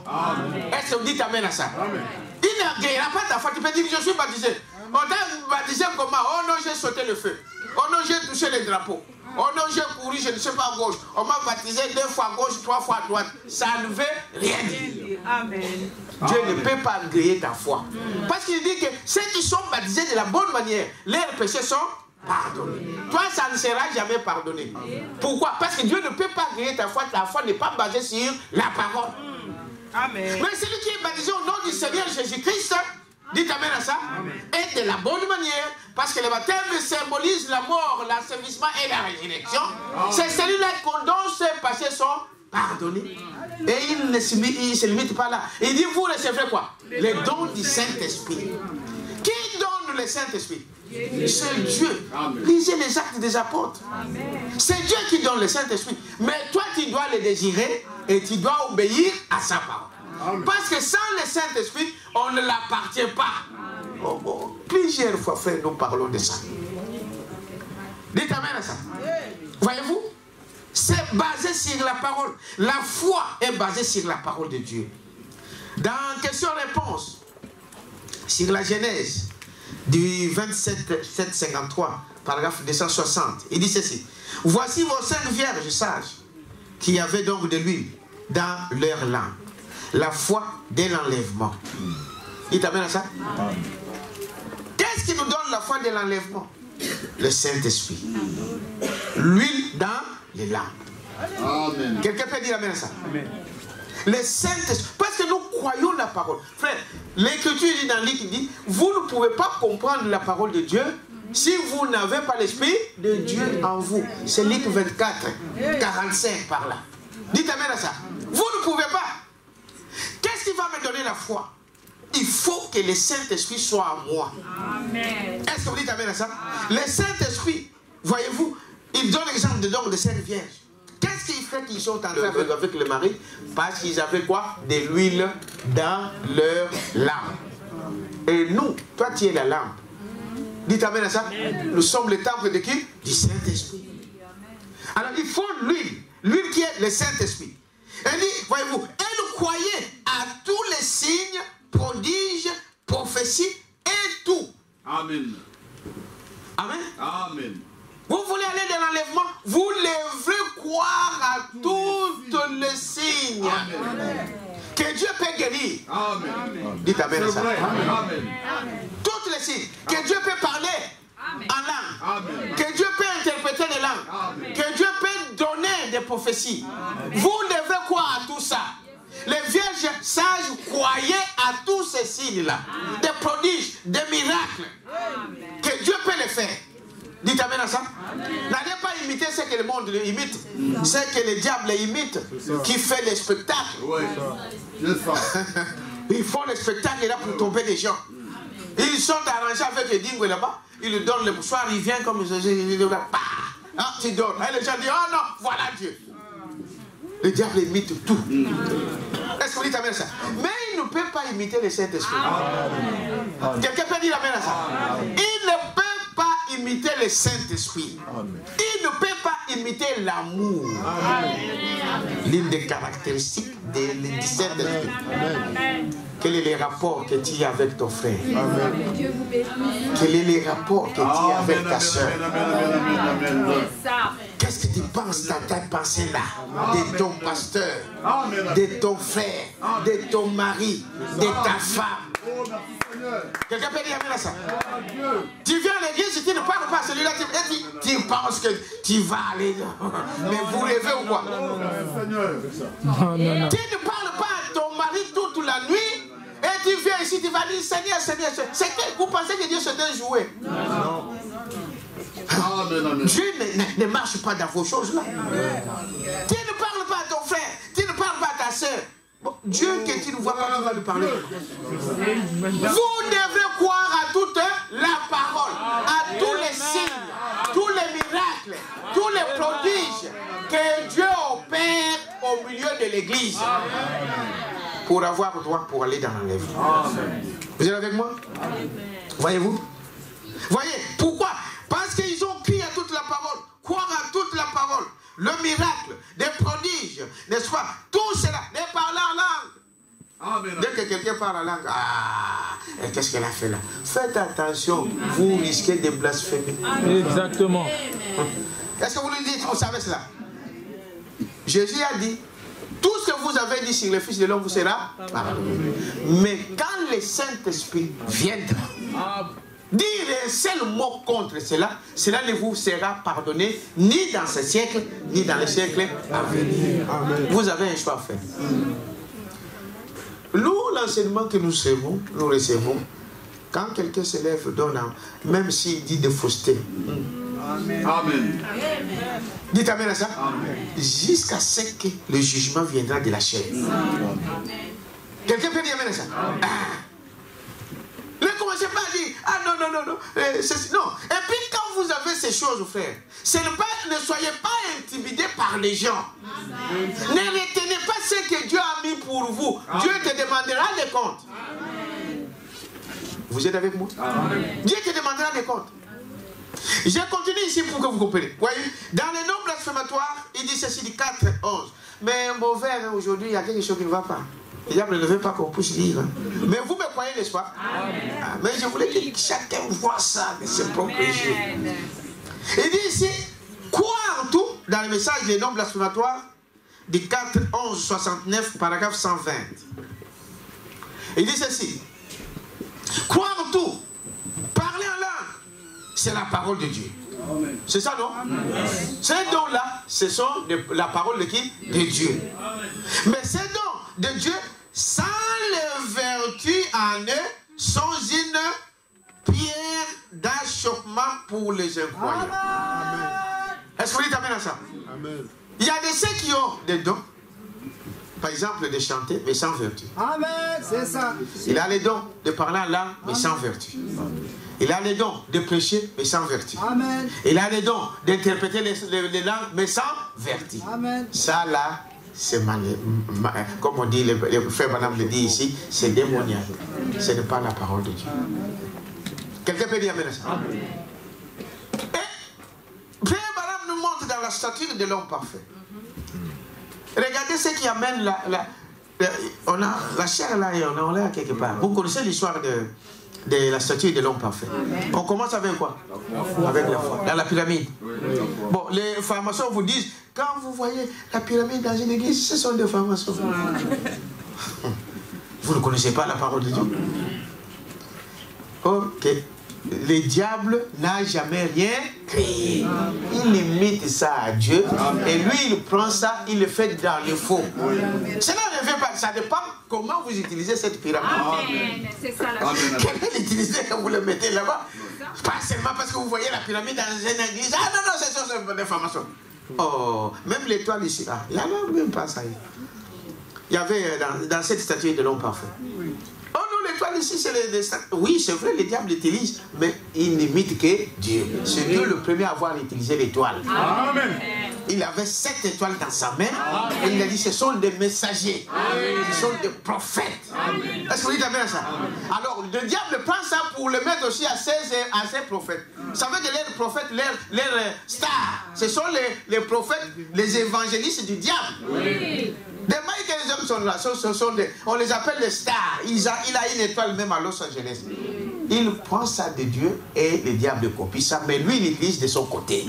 Est-ce que vous dites amen à ça? Amen. Il n'agréera pas ta foi. Tu peux dire, je suis baptisé. On t'a baptisé comment? Oh non, j'ai sauté le feu. Oh non, j'ai touché les drapeaux. Oh non, j'ai couru, je ne sais pas à gauche. On m'a baptisé 2 fois à gauche, 3 fois à droite. Ça ne veut rien dire. Amen. Dieu ne peut pas agréer ta foi. Parce qu'il dit que ceux qui sont baptisés de la bonne manière, leurs péchés sont pardonnés. Toi, ça ne sera jamais pardonné. Pourquoi? Parce que Dieu ne peut pas agréer ta foi. Ta foi n'est pas basée sur la parole. Amen. Mais celui qui est baptisé au nom du Seigneur Jésus-Christ, dites amen à ça, et de la bonne manière, parce que le baptême symbolise la mort, l'asservissement et la résurrection. C'est celui-là dont ces péchés sont pardonnés. Et il ne se limite pas là. Il dit, vous recevrez quoi? Les dons du Saint-Esprit. Qui donne le Saint-Esprit? C'est Dieu. Lisez les actes des apôtres. C'est Dieu qui donne le Saint-Esprit. Mais toi, tu dois le désirer et tu dois obéir à sa parole. Amen. Parce que sans le Saint-Esprit, on ne l'appartient pas. Plusieurs fois, frère, nous parlons de ça. Dites amen à ça. Voyez-vous? C'est basé sur la parole. La foi est basée sur la parole de Dieu. Dans question-réponse, sur la Genèse, du 27, 753, paragraphe 260, il dit ceci. Voici vos 5 vierges sages qui avaient donc de l'huile dans leur lampe. La foi dès l'enlèvement. Il t'amène à ça? Qu'est-ce qui nous donne la foi dès l'enlèvement? Le Saint-Esprit. L'huile dans les lampes. Amen. Quelqu'un peut dire amen à ça? Amen. Le Saint-Esprit. Parce que nous croyons la parole. Frère, l'Écriture dit dans Luc, il dit, vous ne pouvez pas comprendre la parole de Dieu si vous n'avez pas l'Esprit de Dieu en vous. C'est Luc 24, 45 par là. Dites amen à ça. Vous ne pouvez pas. Qu'est-ce qui va me donner la foi? Il faut que le Saint-Esprit soit en moi. Amen. Est-ce que vous dites amen à ça? Le Saint-Esprit, voyez-vous, il donne l'exemple de donc de 5 vierges. Qu'est-ce qui fait qu'ils sont entrés avec le mari? Parce qu'ils avaient quoi? De l'huile dans leur lampe. Et nous, toi tu es la lampe. Dites amen à ça. Nous sommes le temple de qui? Du Saint-Esprit. Alors il faut l'huile. L'huile qui est le Saint-Esprit. Elle dit, voyez-vous, elle croyait à tous les signes, prodiges, prophéties et tout. Amen. Amen. Amen. Vous voulez aller dans l'enlèvement, vous devez croire à tous les signes. Amen. Que Dieu peut guérir. Amen. Dites amen à ça. Amen. Tous les signes. Que Dieu peut parler en langue. Amen. Que Dieu peut interpréter les langues. Amen. Que Dieu peut donner des prophéties. Amen. Vous devez croire à tout ça. Les vierges sages croyaient à tous ces signes-là. Des prodiges, des miracles. Amen. Que Dieu peut les faire. Dites amen à ça. N'allez pas imiter ce que le monde imite. Ce que le diable imite. Qui fait les spectacles. Oui. Ils font les spectacles là pour tomber les gens. Ils sont arrangés avec les dingues là-bas. Ils lui donnent le mouchoir. Il vient comme tu donnes. Et les gens disent, oh non, voilà Dieu. Le diable imite tout. Est-ce que vous dites amen à ça? Mais il ne peut pas imiter le Saint-Esprit. Quelqu'un peut dire amen à ça? Il ne peut pas imiter le Saint-Esprit. Il ne peut pas imiter l'amour. L'une des caractéristiques du Saint-Esprit. Quel est le rapport que tu as avec ton frère? Quel est le rapport que tu as avec ta soeur? Qu'est-ce que tu penses dans ta pensée là? De ton pasteur, de ton frère, de ton mari, de ta femme. Quelqu'un peut dire amen à ça? Tu viens à l'église, tu ne parles pas à celui-là, tu penses que tu vas aller. Mais vous rêvez ou quoi? Tu ne parles pas à ton mari toute la nuit. Et viens ici, tu vas dire Seigneur, Seigneur, c'est que vous pensez que Dieu se donne jouer. Non. Amen, amen. Dieu ne marche pas dans vos choses là. Tu ne parles pas à ton frère, tu ne parles pas à ta soeur. Bon, Dieu que tu ne vois pas, tu vas lui parler. Vous devrez croire à toute la parole, à tous les signes, tous les miracles, tous les prodiges que Dieu opère au milieu de l'église. Pour avoir droit pour aller dans l'enlèvement. Vous êtes avec moi? Voyez-vous? Voyez, pourquoi? Parce qu'ils ont crié à toute la parole, croire à toute la parole, le miracle, des prodiges, n'est-ce pas? Tout cela, de parler en langue. Amen. Dès que quelqu'un parle en langue, et qu'est-ce qu'elle a fait là? Faites attention, vous risquez de blasphémer. Exactement. Est-ce que vous le dites? Vous savez cela? Jésus a dit, tout ce que vous avez dit sur le Fils de l'homme vous sera pardonné. Mais quand le Saint-Esprit viendra, dire un seul mot contre cela, cela ne vous sera pardonné ni dans ce siècle, ni dans les siècles à venir. Vous avez un choix à faire. Nous, l'enseignement que nous recevons, quand quelqu'un se lève, même s'il dit de fausseté. Amen. Dites amen à ça. Jusqu'à ce que le jugement viendra de la chair. Quelqu'un peut dire amen à ça? Ne commencez pas à dire, non. Non. Et puis quand vous avez ces choses, frère, ne soyez pas intimidés par les gens. Ne retenez pas ce que Dieu a mis pour vous. Dieu te demandera des comptes. Vous êtes avec moi? Dieu te demandera des comptes. Je continue ici pour que vous compreniez. Voyez, dans les noms blasphématoires, il dit ceci du 4:11. Mais mon frère, aujourd'hui, il y a quelque chose qui ne va pas. Le diable ne veut pas qu'on puisse lire. Mais vous me croyez, n'est-ce pas? Mais je voulais que chacun voit ça de ses propres yeux. Il dit ici, croire tout, dans le message des noms blasphématoires, du 4:11-69, paragraphe 120. Il dit ceci. Croire tout, parler en langue, c'est la parole de Dieu. C'est ça, non? Ces dons-là, ce sont la parole de qui? De Dieu. Mais ces dons de Dieu, sans les vertus en eux, sont une pierre d'achoppement pour les incroyants. Est-ce que vous dites amen à ça? Amen. Il y a de ceux qui ont des dons, par exemple de chanter, mais sans vertu. Amen, c'est ça. Il a les dons de parler en langue, mais sans vertu. Il a les dons de prêcher, mais sans vertu. Amen. Il a les dons d'interpréter les langues, mais sans vertu. Amen. Ça là, c'est comme on dit, le frère Madame le dit ici, c'est démoniaque. Ce n'est pas la parole de Dieu. Quelqu'un peut dire amen à ça? Amen. Et frère Madame nous montre dans la stature de l'homme parfait. Regardez ce qui amène on a la chair là et on l'a quelque part. Vous connaissez l'histoire de la statue de l'homme parfait. Amen. On commence avec quoi? Avec la foi. Dans la pyramide. Bon, les francs-maçons vous disent, quand vous voyez la pyramide dans une église, ce sont des francs-maçons. Vous ne connaissez pas la parole de Dieu? Ok. Le diable n'a jamais rien créé. Il imite ça à Dieu. Et lui, il prend ça, il le fait dans le faux. Cela ne vient pas. Ça dépend comment vous utilisez cette pyramide. Amen. C'est ça la chose. Comment l'utilisez quand vous le mettez là-bas? Pas seulement parce que vous voyez la pyramide dans une église. Ah non, c'est ça, c'est des formations. Oh, même l'étoile ici, il n'y en a même pas ça. Il y avait dans cette statue de l'homme parfait. Oh non, l'étoile ici, c'est oui, c'est vrai, le diable l'utilise, mais il n'imite que Dieu. C'est Dieu le premier à avoir utilisé l'étoile. Amen. Il avait 7 étoiles dans sa main. Et il a dit, ce sont des messagers. Ce sont des prophètes. Est-ce que vous dites amen à ça? Alors, le diable prend ça pour le mettre aussi à ses prophètes. Ça veut dire les prophètes, les stars. Ce sont les prophètes, les évangélistes du diable. Oui. Des mailles que les hommes sont là, on les appelle les stars. Il a une étoile même à Los Angeles. Il prend ça de Dieu et le diable copie ça, mais lui il utilise de son côté.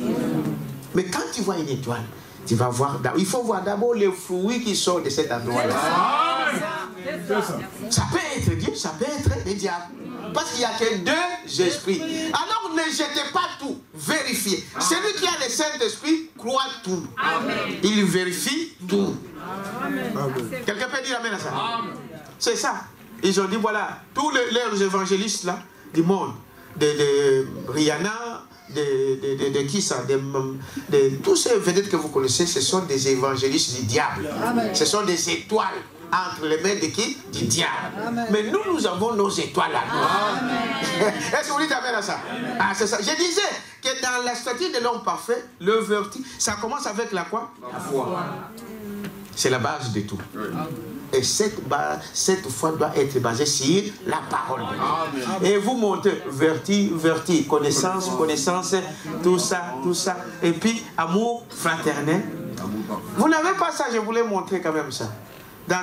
Mais quand tu vois une étoile, tu vas voir, il faut voir d'abord les fruits qui sortent de cet endroit-là. Ça peut être Dieu, ça peut être le diable. Parce qu'il n'y a que 2 esprits. Alors ne jetez pas tout, vérifiez. Celui qui a le Saint-Esprit croit tout. Amen. Il vérifie tout. Quelqu'un peut dire amen à ça? C'est ça. Ils ont dit, voilà, tous leurs évangélistes là, du monde, de Rihanna, de qui ça, tous ces vedettes que vous connaissez, ce sont des évangélistes du diable. Amen. Ce sont des étoiles entre les mains de qui? Du diable. Amen. Mais nous avons nos étoiles à nous. Est-ce que vous dites amen à ça? Ah, c'est ça. Je disais que dans la statue de l'homme parfait, le vertu, ça commence avec la quoi? La foi. C'est la base de tout. Oui. Et cette foi doit être basée sur la parole. Amen. Et vous montez vertu, connaissance, tout ça. Et puis, amour fraternel. Vous n'avez pas ça, je voulais montrer quand même ça.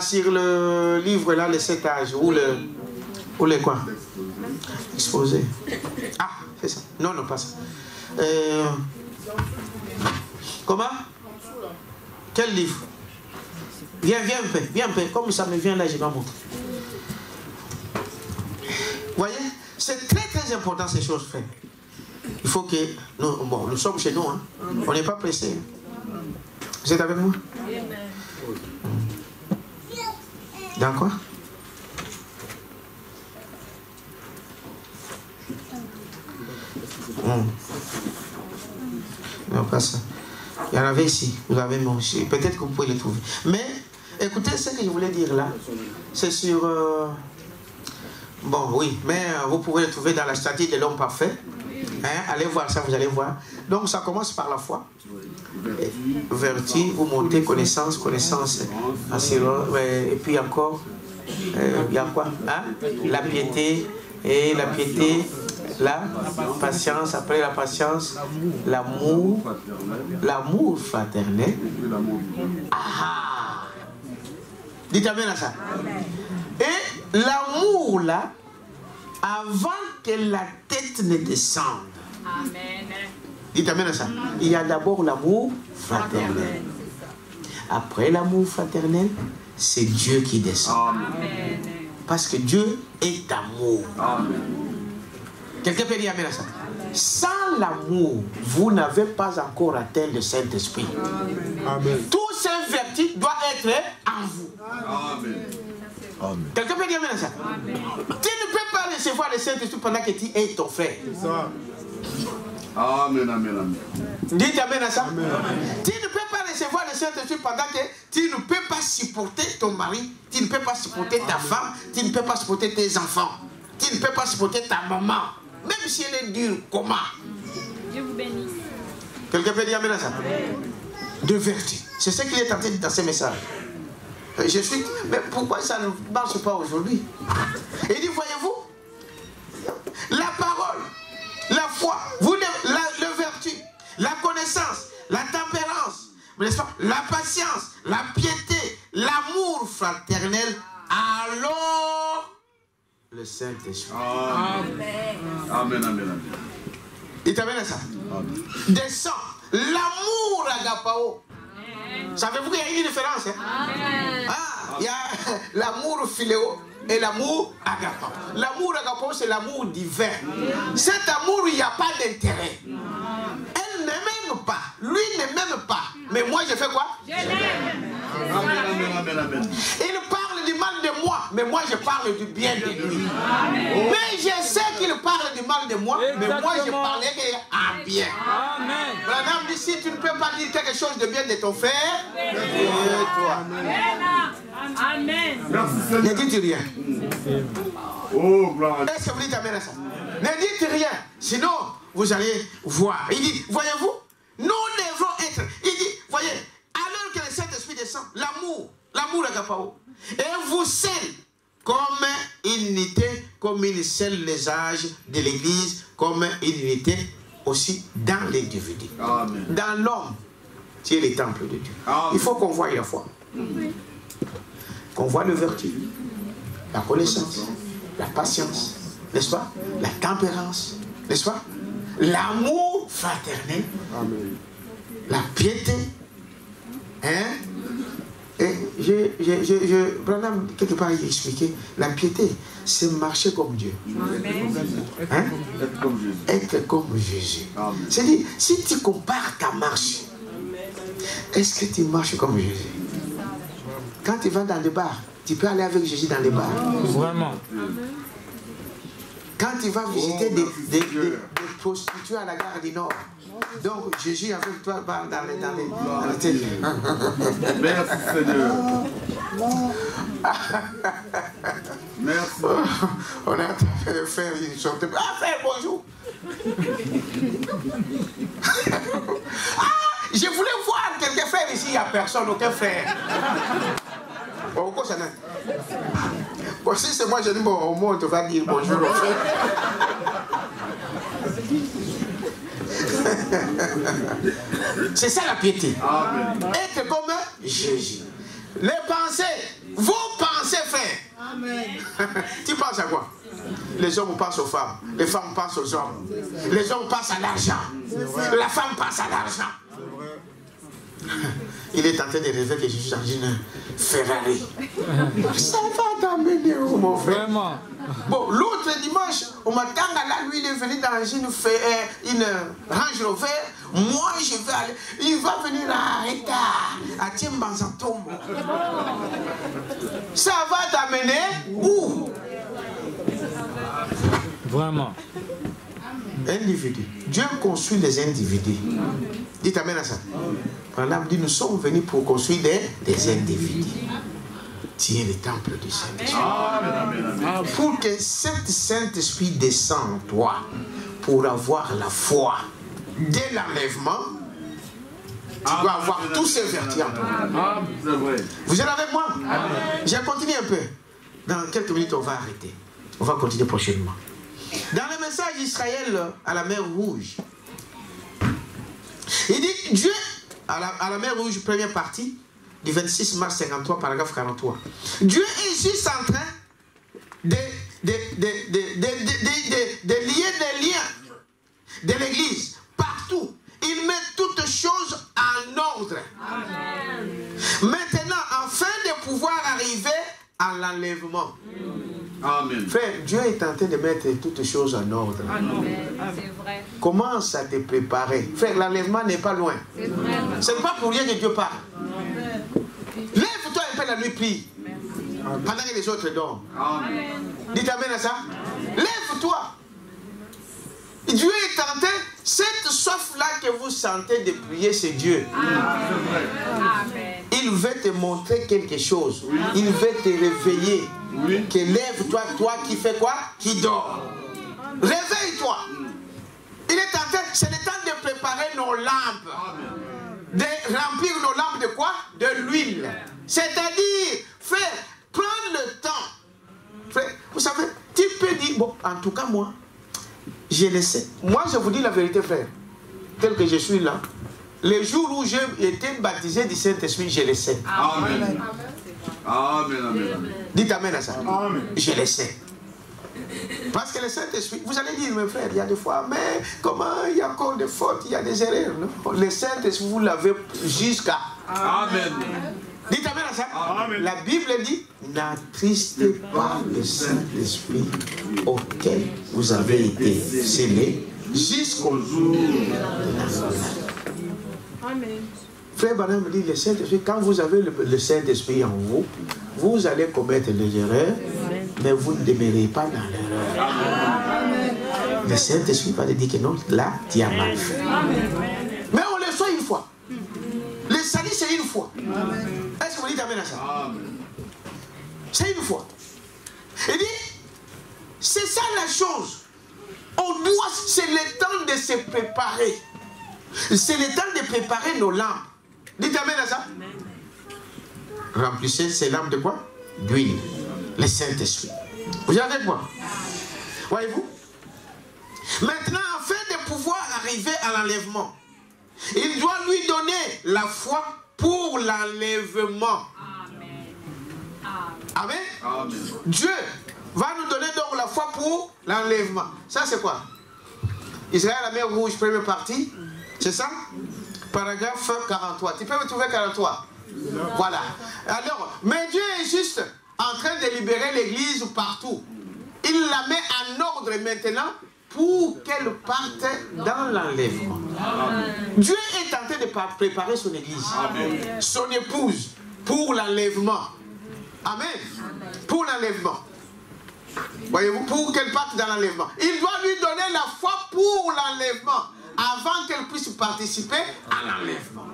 Sur le livre là, les 7 âges, ou le quoi? Exposé. Ah, c'est ça. Non, pas ça. Comment? Quel livre? Viens un peu. Comme ça me vient là, je vais montrer. Vous voyez? C'est très important ces choses faites. Il faut que... Nous sommes chez nous, hein. On n'est pas pressés. Vous êtes avec moi? Dans quoi? Non, pas ça. Il y en avait ici. Vous avez moi aussi. Peut-être que vous pouvez les trouver. Mais, écoutez, ce que je voulais dire là, c'est sur... Bon, oui, mais vous pouvez le trouver dans la statue de l'homme parfait. Hein? Allez voir ça, vous allez voir. Donc, ça commence par la foi. Vertu, vous montez connaissance, et puis encore, il y a quoi? Hein? La piété, et la piété, la patience, après la patience, l'amour fraternel. Ah! Dites amen à ça. Et l'amour là, avant que la tête ne descende. Amen. Dites amen à ça. Il y a d'abord l'amour fraternel. Après l'amour fraternel, c'est Dieu qui descend. Amen. Parce que Dieu est amour. Amen. Quelqu'un peut dire amen à ça? Amen. Sans l'amour, vous n'avez pas encore atteint le Saint-Esprit. Amen. Toutes ces vertus doivent être en vous. Amen. Amen. Quelqu'un peut dire amen à ça? Amen. Tu ne peux pas recevoir le Saint-Esprit pendant que tu es ton frère. C'est ça. Amen. Dites amen à ça. Amen. Tu ne peux pas recevoir le Saint-Esprit pendant que tu ne peux pas supporter ton mari, tu ne peux pas supporter ta femme, tu ne peux pas supporter tes enfants, tu ne peux pas supporter ta maman, même si elle est dure, comment? Dieu vous bénisse. Quelqu'un peut dire amen à ça? De vertu. C'est ce qu'il est tenté de dire dans ces messages. Mais pourquoi ça ne marche pas aujourd'hui? Il dit, voyez-vous, la parole, la foi, le vertu, la connaissance, la tempérance, n'est-ce pas, la patience, la piété, l'amour fraternel, alors le Saint-Esprit. Amen. Il t'amène à ça. Descend. L'amour agapao. Savez-vous qu'il y a une différence? Hein? Il y a l'amour philéo et l'amour agapao. L'amour agapao, c'est l'amour divin. Cet amour, il n'y a pas d'intérêt. Elle ne m'aime pas. Lui ne m'aime pas. Mais moi, je fais quoi? Je l'aime. Amen. Il parle du mal de moi, mais moi, je parle du bien de lui. Amen. Mais je sais qu'il parle du mal de moi, mais moi, je parlais en bien. Amen. Branham dit, si tu ne peux pas dire quelque chose de bien de ton frère, toi. Amen. Ne dites rien. Est-ce que vous dites amen à ça? Ne dites rien, sinon vous allez voir. Il dit, voyez-vous, nous devons être. Il dit, voyez, alors que le Saint-Esprit descend, l'amour agapao, et vous scelle comme une unité, comme il scelle les âges de l'Église, comme une unité aussi dans l'individu. Dans l'homme, qui est le temple de Dieu. Amen. Il faut qu'on voie la foi. Qu'on voit le vertu, la connaissance, la patience, n'est-ce pas? La tempérance, n'est-ce pas? L'amour fraternel, amen. La piété, hein? Et Branham, quelque part, il expliquait, la piété, c'est marcher comme Dieu. Hein? Être comme Jésus. C'est-à-dire, si tu compares ta marche, est-ce que tu marches comme Jésus? Quand tu vas dans le bar, tu peux aller avec Jésus dans les bars. Vraiment. Quand tu vas visiter des prostituées à la gare du Nord, donc Jésus avec toi dans les télé. Merci Seigneur. Merci. On a entendu faire une sorte de... Ah, frère, bonjour. Ah, je voulais voir quelqu'un faire ici, il n'y a personne, aucun frère. Bon, quoi ça n'a... Bon, si c'est moi, je dis, bon, au moins, on te va dire bonjour au frère. C'est ça la piété. Amen. Être comme Jésus. Les pensées, vos pensées, frère. Amen. Tu penses à quoi? Les hommes pensent aux femmes, les femmes pensent aux hommes, les hommes pensent à l'argent, la femme pense à l'argent. Il est en train de rêver que je suis dans une Ferrari. Ça va t'amener où, mon frère? Vraiment. Bon, l'autre dimanche, au matin, là, lui, il est venu dans une Range Rover. Moi, je vais aller. Il va venir à Tiembanzantom. Ça va t'amener où? Vraiment. Individu. Dieu construit les individus. Dites amen à ça. Voilà, dit, nous sommes venus pour construire des individus. Tu es le temple du Saint-Esprit. Pour que cet Saint-Esprit descende en toi, pour avoir la foi dès l'enlèvement, tu dois avoir tous ces vertus en toi. Vous êtes avec moi? Je continue un peu. Dans quelques minutes, on va arrêter. On va continuer prochainement. Dans le message d'Israël à la mer Rouge, il dit, Dieu, à la mer Rouge, première partie, du 26 mars 53, paragraphe 43. Dieu est juste en train de lier des liens de l'Église partout. Il met toutes choses en ordre. Amen. Maintenant, afin de pouvoir arriver à l'enlèvement. Amen. Frère, Dieu est en train de mettre toutes choses en ordre. C'est vrai. Commence à te préparer. Frère, l'enlèvement n'est pas loin. Ce n'est pas pour rien que Dieu parle. Lève-toi un peu la nuit, prie. Pendant que les autres dorment. Dites amen à ça. Lève-toi. Dieu est en train, cette soif-là que vous sentez de prier, c'est Dieu. Il veut te montrer quelque chose. Il veut te réveiller. Que lève-toi, toi qui fais quoi? Qui dort. Réveille-toi. Il est en train, c'est le temps de préparer nos lampes. De remplir nos lampes de quoi? De l'huile. C'est-à-dire, frère, prendre le temps. Frère, vous savez, tu peux dire, bon, en tout cas, moi, je le sais. Moi, je vous dis la vérité, frère. Tel que je suis là, les jours où j'ai été baptisé du Saint-Esprit, je le sais. Amen. Amen. Amen. Dites amen à ça. Amen. Je le sais. Parce que le Saint-Esprit, vous allez dire, mes frères, il y a des fois, mais comment il y a encore des fautes, il y a des erreurs. Non? Le Saint-Esprit, vous l'avez jusqu'à. Amen. Dites amen à ça. Amen. La Bible dit, n'attristez pas le Saint-Esprit auquel vous avez été scellés jusqu'au jour de la grâce. Amen. Frère Branham me dit, le Saint-Esprit, quand vous avez le Saint-Esprit en vous, vous allez commettre des erreurs, mais vous ne demeurez pas dans l'erreur. Le Saint-Esprit va te dire que non, là, tu as mal fait. Mais on le soit une fois. Le salut, c'est une fois. Est-ce que vous dites amen à ça? C'est une fois. Il dit, c'est ça la chose. On doit, c'est le temps de se préparer. C'est le temps de préparer nos lampes. Dites amen à ça. Remplissez ces lampes de quoi? D'huile. Le Saint-Esprit. Vous êtes avec moi? Voyez-vous? Maintenant, afin de pouvoir arriver à l'enlèvement, il doit lui donner la foi pour l'enlèvement. Amen. Amen. Dieu va nous donner donc la foi pour l'enlèvement. Ça, c'est quoi? Israël, la mer Rouge, première partie. C'est ça? Paragraphe 43. Tu peux me trouver 43? Voilà. Alors, mais Dieu est juste en train de libérer l'église partout. Il la met en ordre maintenant pour qu'elle parte dans l'enlèvement. Dieu est en train de préparer son église, son épouse, pour l'enlèvement. Amen. Pour l'enlèvement. Voyez-vous, pour qu'elle parte dans l'enlèvement. Il doit lui donner la foi pour l'enlèvement avant qu'elle puisse participer à l'enlèvement.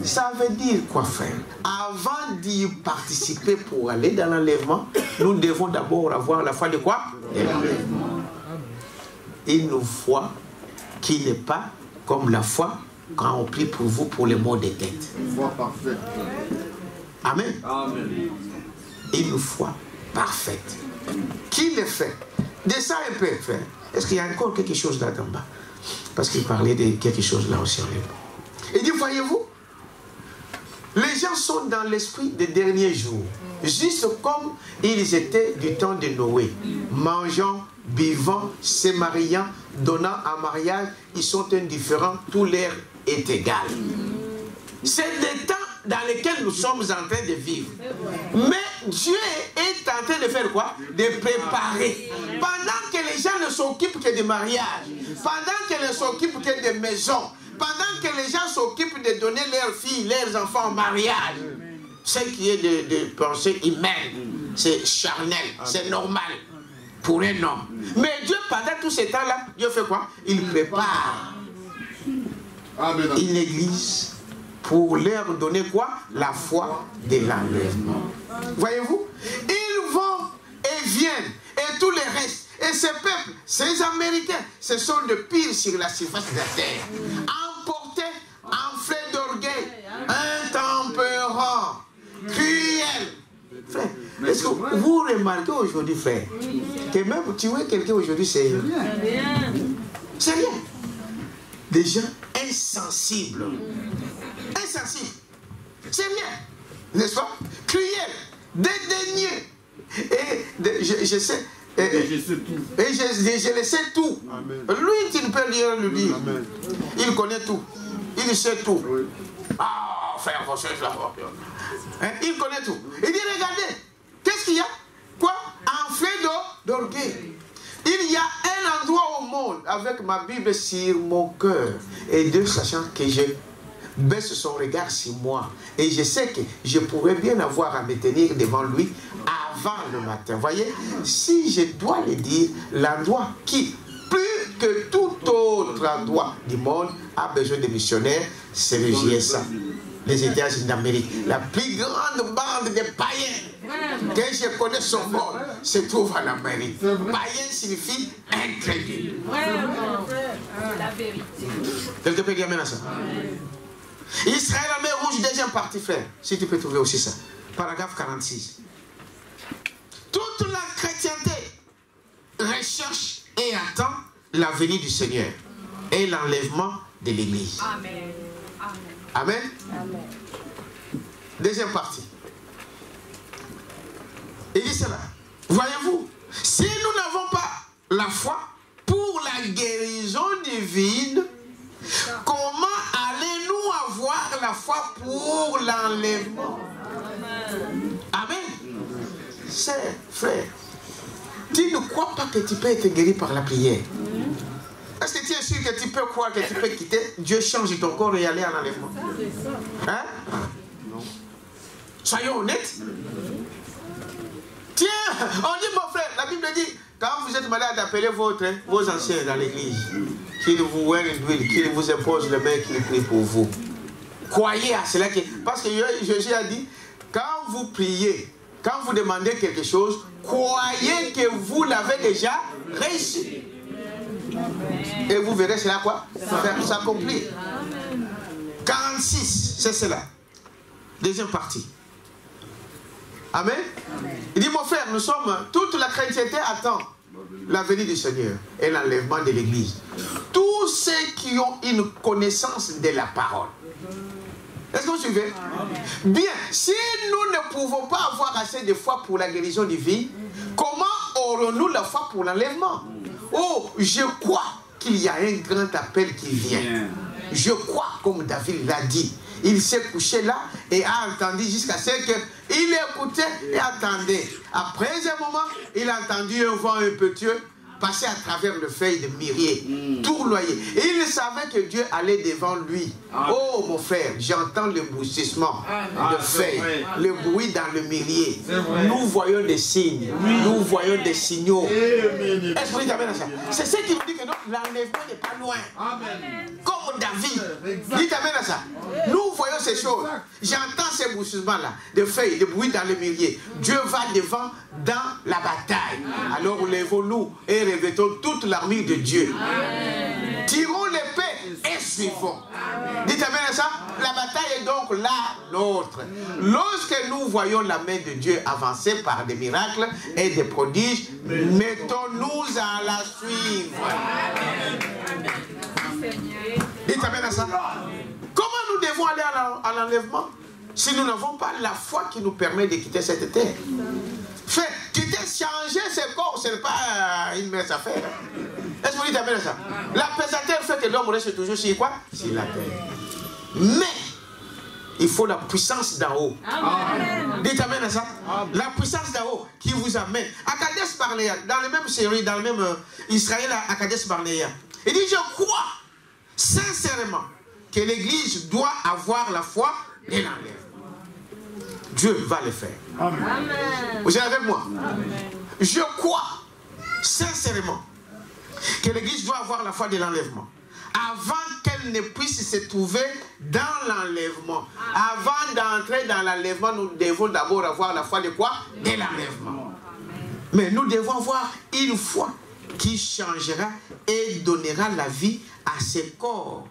Ça veut dire quoi, frère? Avant d'y participer pour aller dans l'enlèvement, nous devons d'abord avoir la foi de quoi? De l'enlèvement. Une foi qui n'est pas comme la foi quand on prie pour vous pour les maux de tête. Une foi parfaite. Amen. Amen. Une foi parfaite. Qui le fait? Descends un peu, frère. Est-ce qu'il y a encore quelque chose là en bas? Parce qu'il parlait de quelque chose là aussi en même. Il dit, voyez-vous, les gens sont dans l'esprit des derniers jours, juste comme ils étaient du temps de Noé, mangeant, buvant, se mariant, donnant en mariage, ils sont indifférents, tout l'air est égal. C'est des temps dans lesquels nous sommes en train de vivre. Mais Dieu est en train de faire quoi? De préparer. Pendant que les gens ne s'occupent que de mariage, pendant qu'ils ne s'occupent que de maisons, pendant que les gens s'occupent de donner leurs filles, leurs enfants en mariage, ce qui est de pensée humaine, c'est charnel, c'est normal pour un homme. Mais Dieu, pendant tout ce temps-là, Dieu fait quoi? Il prépare une église pour leur donner quoi? La foi de l'enlèvement. Voyez-vous? Ils vont et viennent, et tous les restes, et ces peuples, ces Américains, ce sont de pires sur la surface de la terre. Emportés, enflés d'orgueil, intempérants, cruels. Frère, est-ce que vous remarquez aujourd'hui, frère, que même tuer quelqu'un aujourd'hui, c'est rien. C'est rien. Des gens insensibles. Insensible. C'est rien. N'est-ce pas? Cruel, dédaigneux. Et je sais. Et je le sais tout. Amen. Lui, tu ne peux rien lui dire. Amen. Il connaît tout. Il sait tout. Oui. Ah, frère, vos choses là. Hein? Il connaît tout. Il dit, regardez, qu'est-ce qu'il y a? Quoi? Enflé d'orgueil. Il y a un endroit au monde avec ma Bible sur mon cœur. Et Dieu sachant que je baisse son regard sur moi. Et je sais que je pourrais bien avoir à me tenir devant lui avant le matin. Voyez, si je dois le dire, l'endroit qui, plus que tout autre endroit du monde, a besoin de missionnaires, c'est le GSA. Les États-Unis d'Amérique. La plus grande bande de païens que je connais au monde se trouve en Amérique. Païen signifie incrédule. La vérité. Quelqu'un peut dire maintenant ça? Israël, la mer rouge, deuxième partie, frère. Si tu peux trouver aussi ça. Paragraphe 46. Toute la chrétienté recherche et attend la venue du Seigneur et l'enlèvement de l'Église. Amen. Amen. Amen. Deuxième partie. Il dit cela. Voyez-vous, si nous n'avons pas la foi pour la guérison divine, comment allez-nous avoir la foi pour l'enlèvement? Amen. C'est frère. Tu ne crois pas que tu peux être guéri par la prière? Est-ce que tu es sûr que tu peux croire que tu peux quitter? Dieu change ton corps et aller en enlèvement. Hein? Non. Soyons honnêtes. Tiens, on dit mon frère, la Bible dit, quand vous êtes malade, appelez vos anciens dans l'église, qu'ils vous ouvrent une huile, qu'ils vous imposent le main, qu'ils prient pour vous. Croyez à cela. Parce que Jésus a dit, quand vous priez, quand vous demandez quelque chose, croyez que vous l'avez déjà reçu. Et vous verrez cela quoi? S'accomplir. 46, c'est cela. Deuxième partie. Amen. Il dit, mon frère, nous sommes, toute la chrétienté attend la venue du Seigneur et l'enlèvement de l'Église. Tous ceux qui ont une connaissance de la parole. Est-ce que vous suivez? Bien, si nous ne pouvons pas avoir assez de foi pour la guérison divine, comment aurons-nous la foi pour l'enlèvement? Oh, je crois qu'il y a un grand appel qui vient. Je crois, comme David l'a dit. Il s'est couché là et a entendu jusqu'à ce qu'il écoutait et attendait. Après un moment, il a entendu un vent impétueux passer à travers le feuille de mûrier, tournoyer. Et il savait que Dieu allait devant lui. Oh mon frère, j'entends le bouchissement de feuilles, le bruit dans le mûrier. Nous voyons des signes, nous voyons des signaux. Est-ce que vous dites amen à ça? C'est ce qui vous dit que l'enlèvement n'est pas loin. Comme David. Dites amen à ça. Nous voyons ces choses. J'entends ces bouchισsements-là, de feuilles, de bruit dans le mûrier. Dieu va devant dans la bataille. Alors lèvons-nous et revêtons toute l'armure de Dieu. Tirons l'épée et suivons. Dites amen à ça. La bataille est donc la nôtre. Lorsque nous voyons la main de Dieu avancer par des miracles et des prodiges, mettons-nous à la suivre. Dites amen à ça. Comment nous devons aller à l'enlèvement si nous n'avons pas la foi qui nous permet de quitter cette terre? Fait, quitter, changer ce corps, ce n'est pas une mince affaire. Est-ce que vous dites amen à ça? La pesanteur fait que l'homme reste toujours sur quoi? Sur la terre. Mais il faut la puissance d'en haut. Amen. Dites amen à ça. Amen. La puissance d'en haut qui vous amène. À Kadesh Barnéa, dans la même série, dans le même Israël à Kadesh Barnéa, il dit: je crois sincèrement que l'Église doit avoir la foi et l'enlèvement. Dieu va le faire. Amen. Vous êtes avec moi? Amen. Je crois sincèrement que l'Église doit avoir la foi de l'enlèvement. Avant qu'elle ne puisse se trouver dans l'enlèvement. Avant d'entrer dans l'enlèvement, nous devons d'abord avoir la foi de quoi? De l'enlèvement. Mais nous devons avoir une foi qui changera et donnera la vie à ces corps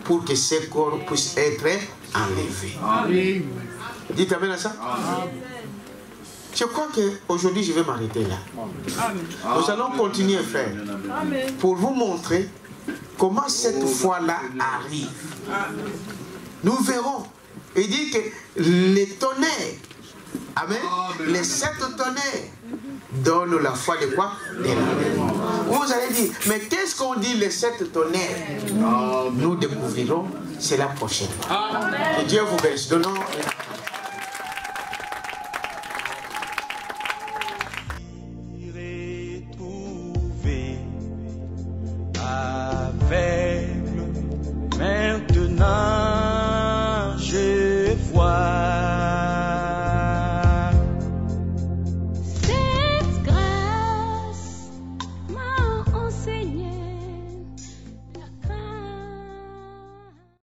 pour que ces corps puissent être enlevés. Amen. Dites amen à ça. Amen. Je crois qu'aujourd'hui, je vais m'arrêter là. Amen. Nous allons continuer, frère, pour vous montrer comment cette foi-là arrive. Nous verrons. Il dit que les tonnerres, amen, les 7 tonnerres donnent la foi de quoi? De l'enlèvement. Vous allez dire, mais qu'est-ce qu'on dit les 7 tonnerres? Nous découvrirons, c'est la prochaine. Que Dieu vous bénisse. Donnons